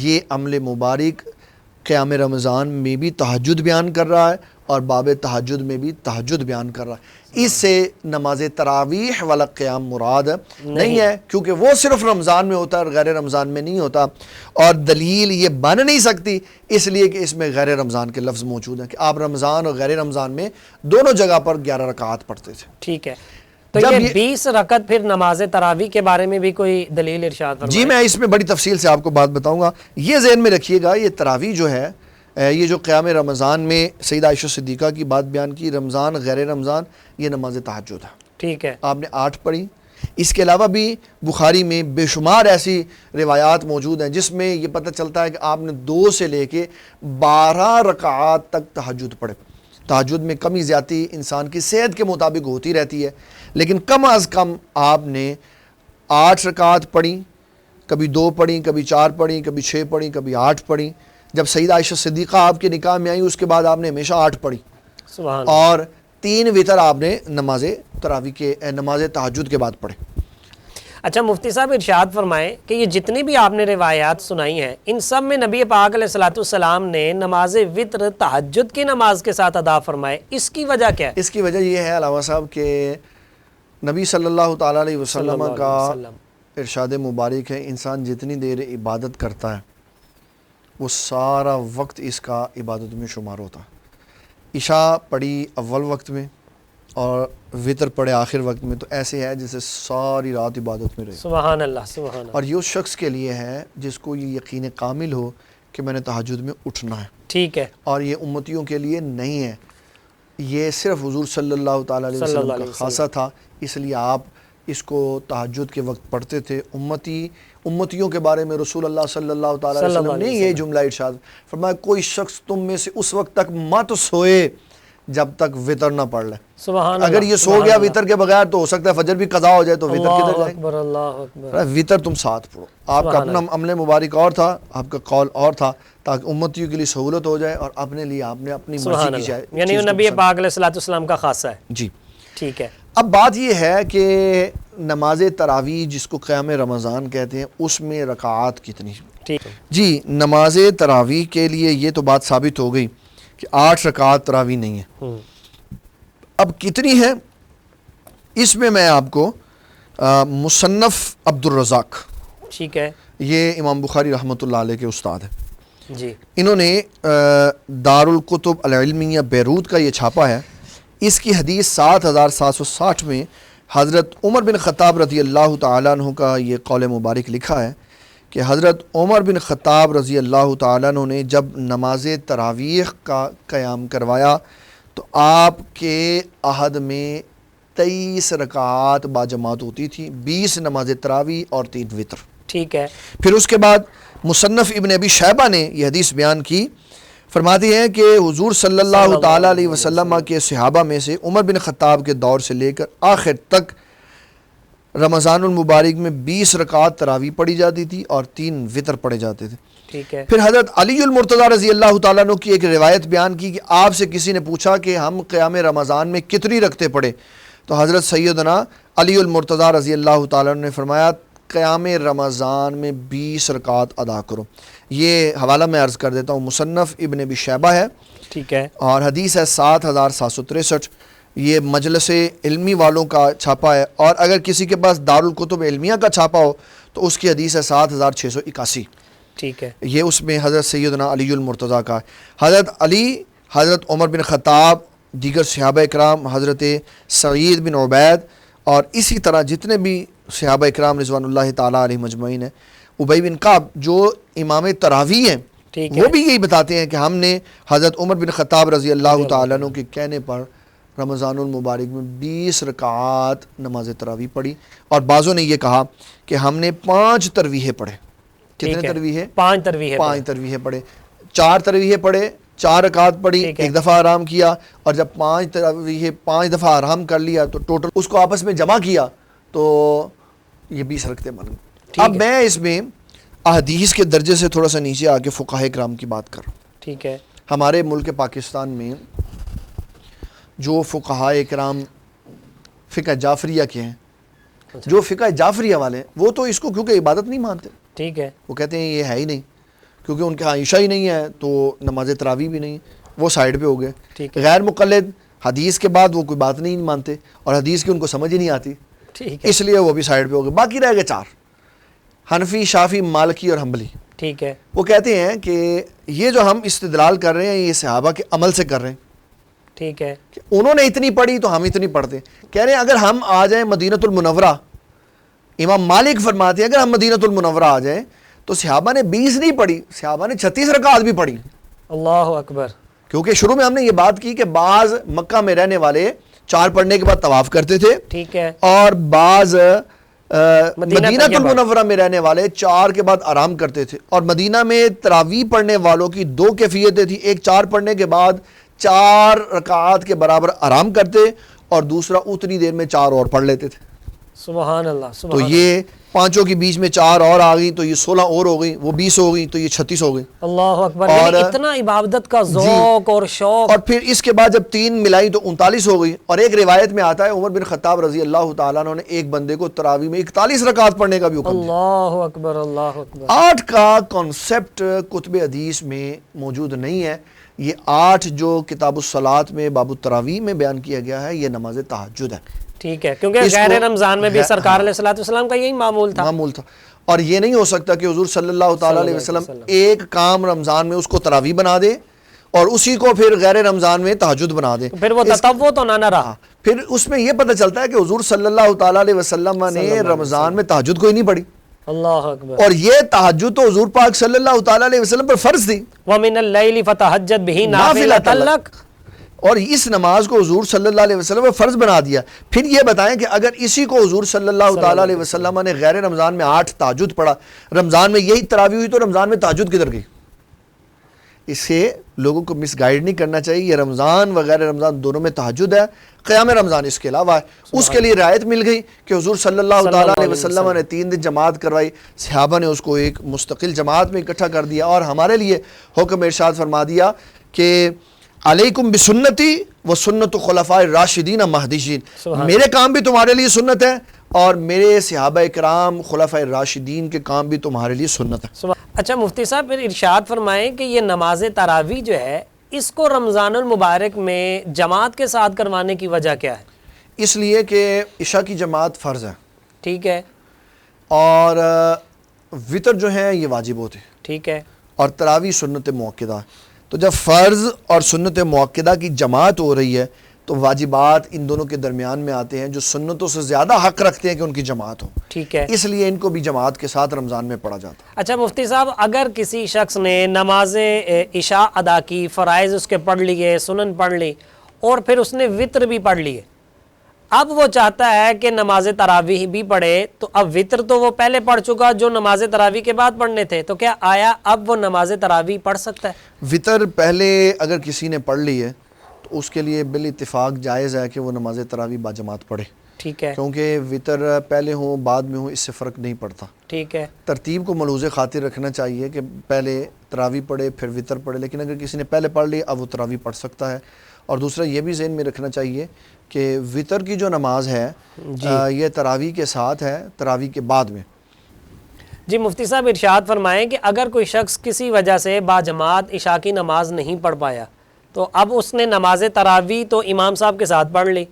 یہ عمل مبارک قیام رمضان میں بھی تہجد بیان کر رہا ہے اور باب تہجد میں بھی تہجد بیان کر رہا ہے. اس سے نماز تراویح والا قیام مراد نہیں ہے، کیونکہ وہ صرف رمضان میں ہوتا ہے اور غیر رمضان میں نہیں ہوتا، اور دلیل یہ بن نہیں سکتی اس لیے کہ اس میں غیر رمضان کے لفظ موجود ہیں کہ آپ رمضان اور غیر رمضان میں دونوں جگہ پر 11 رکعات پڑھتے تھے. ٹھیک ہے، تو یہ 20 رکعت پھر نماز تراویح کے بارے میں بھی کوئی دلیل ارشاد فرمائیں؟ جی میں اس میں بڑی تفصیل سے آپ کو بات بتاؤں گا. یہ ذہن میں رکھیے گا، یہ تراویح جو ہے، یہ جو قیام رمضان میں سیدہ عائشہ صدیقہ کی بات بیان کی، رمضان غیر رمضان، یہ نماز تہجد ہے. ٹھیک ہے، آپ نے 8 پڑھی. اس کے علاوہ بھی بخاری میں بے شمار ایسی روایات موجود ہیں جس میں یہ پتہ چلتا ہے کہ آپ نے 2 سے لے کے 12 رکعات تک تہجد پڑھے. تہجد میں کمی زیادتی انسان کی صحت کے مطابق ہوتی رہتی ہے، لیکن کم از کم آپ نے 8 رکعات پڑھی، کبھی 2 پڑھی، کبھی 4 پڑھی، کبھی 6 پڑھی، کبھی 8 پڑھی. جب سیدہ عائشہ صدیقہ آپ کے نکاح میں آئی اس کے بعد آپ نے ہمیشہ 8 پڑھی، سبحان اور 3 وطر آپ نے نماز تراویح کے نماز تہجد کے بعد پڑھے۔ اچھا مفتی صاحب ارشاد فرمائیں کہ یہ جتنی بھی آپ نے روایات سنائی ہیں ان سب میں نبی پاک علیہ الصلوۃ والسلام نے نماز وطر تہجد کی نماز کے ساتھ ادا فرمائے، اس کی وجہ کیا ہے؟ اس کی وجہ یہ ہے علامہ صاحب کہ نبی صلی اللہ تعالیٰ علیہ وسلم کا ارشاد مبارک ہے انسان جتنی دیر عبادت کرتا ہے وہ سارا وقت اس کا عبادت میں شمار ہوتا ہے۔ عشاء پڑھی اول وقت میں اور وطر پڑھے آخر وقت میں، تو ایسے ہے جیسے ساری رات عبادت میں رہے۔ سبحان اللہ سبحان اللہ۔ اور یہ اس شخص کے لیے ہے جس کو یہ یقین کامل ہو کہ میں نے تہجد میں اٹھنا ہے، ٹھیک ہے، اور یہ امتیوں کے لیے نہیں ہے، یہ صرف حضور صلی اللہ تعالیٰ علیہ وسلم کا خاصہ تھا، اس لیے آپ اس کو تہجد کے وقت پڑھتے تھے۔ امتیوں کے بارے میں رسول اللہ صلی اللہ تعالیٰ علیہ وسلم نے یہ جملہ ارشاد فرمایا، کوئی شخص تم میں سے اس وقت تک مت سوئے جب تک وطر نہ پڑھ لے۔ سبحان اللہ۔ اگر یہ سو گیا وطر کے بغیر تو ہو سکتا ہے فجر بھی قضا ہو جائے تو وطر کدھر اللہ جائے؟ اکبر اللہ اکبر۔ وطر تم ساتھ پڑھو۔ آپ کا اپنا عمل مبارک اور تھا، آپ کا قول اور تھا، تاکہ امتیوں کے لیے سہولت ہو جائے اور اپنے لیے آپ نے اپنی مرضی کی جائے، یعنی وہ نبی پاک علیہ الصلوۃ والسلام کا خاصہ ہے۔ جی ٹھیک ہے۔ اب بات یہ ہے کہ نماز تراویح جس کو قیام رمضان کہتے ہیں اس میں رکعات کتنی؟ ٹھیک ہے جی نماز تراویح کے لیے یہ تو بات ثابت ہو گئی کہ 8 رکعات تراویح نہیں ہے۔ اب کتنی ہے اس میں آپ کو مصنف عبد الرزاق، ٹھیک ہے یہ امام بخاری رحمۃ اللہ علیہ کے استاد ہیں، جی، انہوں نے دارالکتب العلمیہ بیروت کا یہ چھاپا ہے، اس کی حدیث 7760 میں حضرت عمر بن خطاب رضی اللہ تعالیٰ عنہ کا یہ قول مبارک لکھا ہے کہ حضرت عمر بن خطاب رضی اللہ تعالیٰ عنہ نے جب نماز تراویح کا قیام کروایا تو آپ کے عہد میں 23 رکعات باجماعت ہوتی تھی، 20 نماز تراویح اور 3 وطر۔ ٹھیک ہے۔ پھر اس کے بعد مصنف ابن ابی شیبہ نے یہ حدیث بیان کی، فرماتے ہیں کہ حضور صلی اللہ تعالیٰ علیہ وسلم کے صحابہ میں سے عمر بن خطاب کے دور سے لے کر آخر تک رمضان المبارک میں 20 رکعات تراویح پڑھی جاتی تھی اور 3 وطر پڑھے جاتے تھے۔ ٹھیک ہے۔ پھر حضرت علی المرتضیٰ رضی اللہ تعالیٰ عنہ کی ایک روایت بیان کی کہ آپ سے کسی نے پوچھا کہ ہم قیام رمضان میں کتنی رکعتیں پڑھے، تو حضرت سیدنا علی المرتضیٰ رضی اللہ تعالیٰ عنہ نے فرمایا قیام رمضان میں 20 رکعات ادا کرو۔ یہ حوالہ میں عرض کر دیتا ہوں، مصنف ابن ابی شیبہ ہے، ٹھیک ہے، اور حدیث ہے 7763، یہ مجلس علمی والوں کا چھاپا ہے، اور اگر کسی کے پاس دارالکتب علمیہ کا چھاپا ہو تو اس کی حدیث ہے 7681، ٹھیک ہے، یہ اس میں حضرت سیدنا علی المرتضیٰ کا ہے۔ حضرت علی، حضرت عمر بن خطاب، دیگر صحابہ اکرام، حضرت سعید بن عبید، اور اسی طرح جتنے بھی صحابہ اکرام رضوان اللہ تعالیٰ علیہ مجمعین ہیں، ابی بن کعب جو امام تراویح ہیں، ٹھیک ہے، وہ بھی یہی بتاتے ہیں کہ ہم نے حضرت عمر بن خطاب رضی اللہ تعالیٰ عنہ کے کہنے پر رمضان المبارک میں 20 رکعات نماز تراویح پڑھی، اور بعضوں نے یہ کہا کہ ہم نے 5 تراویح پڑھے۔ کتنے تراویح؟ 5 تراویح 5 تراویح پڑھے، 4 تراویح پڑھے، 4 رکعات پڑھی، ایک دفعہ آرام کیا، اور جب 5 تراویح 5 دفعہ آرام کر لیا تو ٹوٹل اس کو آپس میں جمع کیا تو یہ 20 رکعتیں بن گئی۔ اب میں اس میں احادیث کے درجے سے تھوڑا سا نیچے آ کے فقہاء کرام کی بات کر رہا ہوں۔ ٹھیک ہے۔ ہمارے ملک پاکستان میں جو فقہاء کرام فقہ جعفریہ کے ہیں، جو فقہ جعفریہ والے ہیں، وہ تو اس کو کیونکہ عبادت نہیں مانتے، ٹھیک ہے، وہ کہتے ہیں یہ ہے ہی نہیں، کیونکہ ان کے ہاں عشاء ہی نہیں ہے تو نماز تراویح بھی نہیں، وہ سائیڈ پہ ہو گئے۔ غیر مقلد حدیث کے بعد وہ کوئی بات نہیں مانتے، اور حدیث کی ان کو سمجھ ہی نہیں آتی، ٹھیک ہے، اس لیے وہ بھی سائیڈ پہ ہو گئے۔ باقی رہ گئے 4، حنفی، شافعی، مالکی اور حنبلی۔ ٹھیک ہے، وہ کہتے ہیں کہ یہ جو ہم استدلال کر رہے ہیں یہ صحابہ کے عمل سے کر رہے ہیں، ٹھیک ہے، کہ انہوں نے اتنی پڑھی تو ہم اتنی پڑھتے ہیں۔ کہہ رہے ہیں اگر ہم آ جائیں مدینۃ المنورہ، امام مالک فرماتے ہیں اگر ہم مدینۃ المنورہ آ جائیں تو صحابہ نے 20 نہیں پڑھی، صحابہ نے 36 رکعات بھی پڑھی۔ اللہ اکبر۔ کیونکہ شروع میں ہم نے یہ بات کی کہ بعض مکہ میں رہنے والے 4 پڑھنے کے بعد طواف کرتے تھے، ٹھیک ہے، اور بعض مدینہ المنورہ میں رہنے والے 4 کے بعد آرام کرتے تھے، اور مدینہ میں تراویح پڑھنے والوں کی 2 کیفیتیں تھیں، ایک 4 پڑھنے کے بعد 4 رکعات کے برابر آرام کرتے، اور دوسرا اتنی دیر میں 4 اور پڑھ لیتے تھے۔ سبحان اللہ، تو سبحان یہ پانچوں کے بیچ میں 4 اور آ گئی تو یہ 16 اور ہو گئی، وہ 20 ہو گئی تو یہ 36 ہو گئی۔ اللہ اکبر، اور یعنی اتنا عبادت کا ذوق اور شوق۔ اور پھر اس کے بعد جب 3 ملائی تو 39 ہو گئی۔ اور ایک روایت میں آتا ہے عمر بن خطاب رضی اللہ تعالیٰ عنہ نے ایک بندے کو تراویح میں 41 رکعت پڑھنے کا بھی حکم دیا۔ اللہ اکبر، اللہ اکبر۔ 8 کا کانسیپٹ کتب حدیث میں موجود نہیں ہے۔ یہ 8 جو کتاب الصلاۃ میں باب التراویح میں بیان کیا گیا ہے یہ نماز تہجد ہے۔ ٹھیک ہے، کیونکہ اس غیر کو رمضان میں بھی سرکار علیہ الصلوۃ والسلام کا یہی معمول تھا۔ معمول تھا۔ اور یہ نہیں ہو سکتا کہ حضور صلی اللہ تعالیٰ علیہ وسلم ایک کام رمضان میں اس کو تراویح بنا دے اور اسی کو پھر غیر رمضان میں تہجد بنا دے۔ پھر وہ تطوع تو نہ رہا۔ پھر اس میں یہ پتہ چلتا ہے کہ حضور صلی اللہ تعالیٰ علیہ وسلم نے رمضان میں تہجد کوئی نہیں پڑھی، اللہ اکبر۔ اور یہ تہجد تو حضور پاک صلی اللہ تعالیٰ علیہ وسلم پر فرض تھی، وَمِنَ اللَّيْلِ فَتَهَجَّدْ بِهِ نافلۃ نَافِلَةً لَكَ۔ اور اس نماز کو حضور صلی اللہ علیہ وسلم پر فرض بنا دیا۔ پھر یہ بتائیں کہ اگر اسی کو حضور صلی اللہ تعالیٰ علیہ وسلم نے غیر رمضان میں 8 تہجد پڑھا، رمضان میں یہی تراویح ہوئی تو رمضان میں تہجد کدھر گئی؟ اس سے لوگوں کو مس گائیڈ نہیں کرنا چاہیے۔ یہ رمضان وغیر رمضان دونوں میں تہجد ہے، قیام رمضان اس کے علاوہ ہے۔ اس کے لیے رعایت مل گئی کہ حضور صلی اللہ تعالیٰ علیہ وسلم نے 3 دن جماعت کروائی، صحابہ نے اس کو ایک مستقل جماعت میں اکٹھا کر دیا اور ہمارے لیے حکم ارشاد فرما دیا کہ علیکم بسنتی و سنت خلفاء الراشدین مہدیین، میرے کام بھی تمہارے لیے سنت ہے اور میرے صحابہ کرام خلفاء الراشدین کے کام بھی تمہارے لیے سنت ہے۔ اچھا مفتی صاحب، پھر ارشاد فرمائیں کہ یہ نماز تراویح جو ہے اس کو رمضان المبارک میں جماعت کے ساتھ کروانے کی وجہ کیا ہے؟ اس لیے کہ عشاء کی جماعت فرض ہے، ٹھیک ہے، اور وطر جو ہیں یہ واجب ہوتے ہیں، ٹھیک ہے، اور تراویح سنت موقدہ۔ تو جب فرض اور سنت موقدہ کی جماعت ہو رہی ہے تو واجبات ان دونوں کے درمیان میں آتے ہیں جو سنتوں سے زیادہ حق رکھتے ہیں کہ ان کی جماعت ہو، ٹھیک ہے، اس لیے ان کو بھی جماعت کے ساتھ رمضان میں پڑھا جاتا ہے۔ اچھا مفتی صاحب، اگر کسی شخص نے نماز عشاء ادا کی، فرائض اس کے پڑھ لیے، سنن پڑھ لی، اور پھر اس نے وطر بھی پڑھ لیے، اب وہ چاہتا ہے کہ نماز تراویح بھی پڑھے، تو اب وطر تو وہ پہلے پڑھ چکا جو نماز تراویح کے بعد پڑھنے تھے، تو کیا آیا اب وہ نماز تراویح پڑھ سکتا ہے؟ وطر پہلے اگر کسی نے پڑھ لی ہے تو اس کے لیے بالاتفاق جائز ہے کہ وہ نماز تراویح باجماعت پڑھے، ٹھیک ہے، کیونکہ وطر پہلے ہوں بعد میں ہوں اس سے فرق نہیں پڑتا۔ ٹھیک ہے، ترتیب کو ملحوظ خاطر رکھنا چاہیے کہ پہلے تراویح پڑھے پھر وطر پڑھے، لیکن اگر کسی نے پہلے پڑھ لی اب وہ تراویح پڑھ سکتا ہے۔ اور دوسرا یہ بھی ذہن میں رکھنا چاہیے کہ وطر کی جو نماز ہے یہ تراویح کے ساتھ ہے، تراویح کے بعد میں۔ جی مفتی صاحب ارشاد فرمائیں کہ اگر کوئی شخص کسی وجہ سے باجماعت عشاء کی نماز نہیں پڑھ پایا تو اب اس نے نماز تراویح تو امام صاحب کے ساتھ پڑھ لی،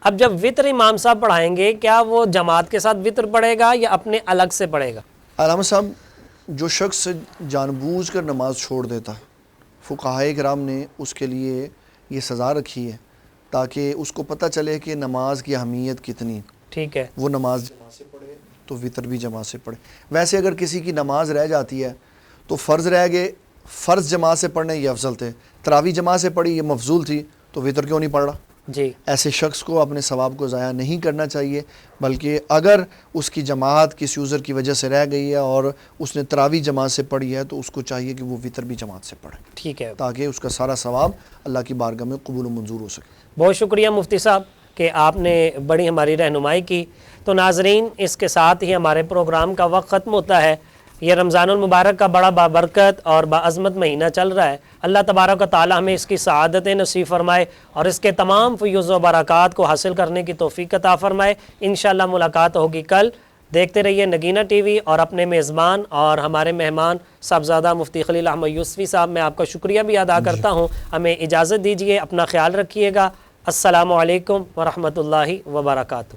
اب جب وطر امام صاحب پڑھائیں گے کیا وہ جماعت کے ساتھ وطر پڑھے گا یا اپنے الگ سے پڑھے گا؟ علامہ صاحب، جو شخص جان بوجھ کر نماز چھوڑ دیتا ہے، فقہائے کرام نے اس کے لیے یہ سزا رکھی ہے تاکہ اس کو پتہ چلے کہ نماز کی اہمیت کتنی، ٹھیک ہے، وہ نماز جماعت سے پڑھے تو وطر بھی جماعت سے پڑھے۔ ویسے اگر کسی کی نماز رہ جاتی ہے تو فرض رہ گئے، فرض جماعت سے پڑھنے یہ افضل تھے، تراویح جماعت سے پڑھی یہ مفضول تھی تو وطر کیوں نہیں پڑھ رہا؟ جی، ایسے شخص کو اپنے ثواب کو ضائع نہیں کرنا چاہیے، بلکہ اگر اس کی جماعت کسی عذر کی وجہ سے رہ گئی ہے اور اس نے تراویح جماعت سے پڑھی ہے تو اس کو چاہیے کہ وہ وطر بھی جماعت سے پڑھے، ٹھیک ہے، تاکہ اس کا سارا ثواب اللہ کی بارگاہ میں قبول و منظور ہو سکے۔ بہت شکریہ مفتی صاحب کہ آپ نے بڑی ہماری رہنمائی کی۔ تو ناظرین، اس کے ساتھ ہی ہمارے پروگرام کا وقت ختم ہوتا ہے۔ یہ رمضان المبارک کا بڑا بابرکت اور باعظمت مہینہ چل رہا ہے، اللہ تبارک و تعالی ہمیں اس کی سعادتیں نصیب فرمائے اور اس کے تمام فیوز و برکات کو حاصل کرنے کی توفیق عطا فرمائے۔ انشاءاللہ ملاقات ہوگی کل۔ دیکھتے رہیے نگینہ ٹی وی اور اپنے میزبان اور ہمارے مہمان صاحبزادہ مفتی خلیل احمد یوسفی صاحب، میں آپ کا شکریہ بھی ادا کرتا ہوں۔ ہمیں اجازت دیجیے، اپنا خیال رکھیے گا۔ السلام علیکم ورحمۃ اللہ وبرکاتہ۔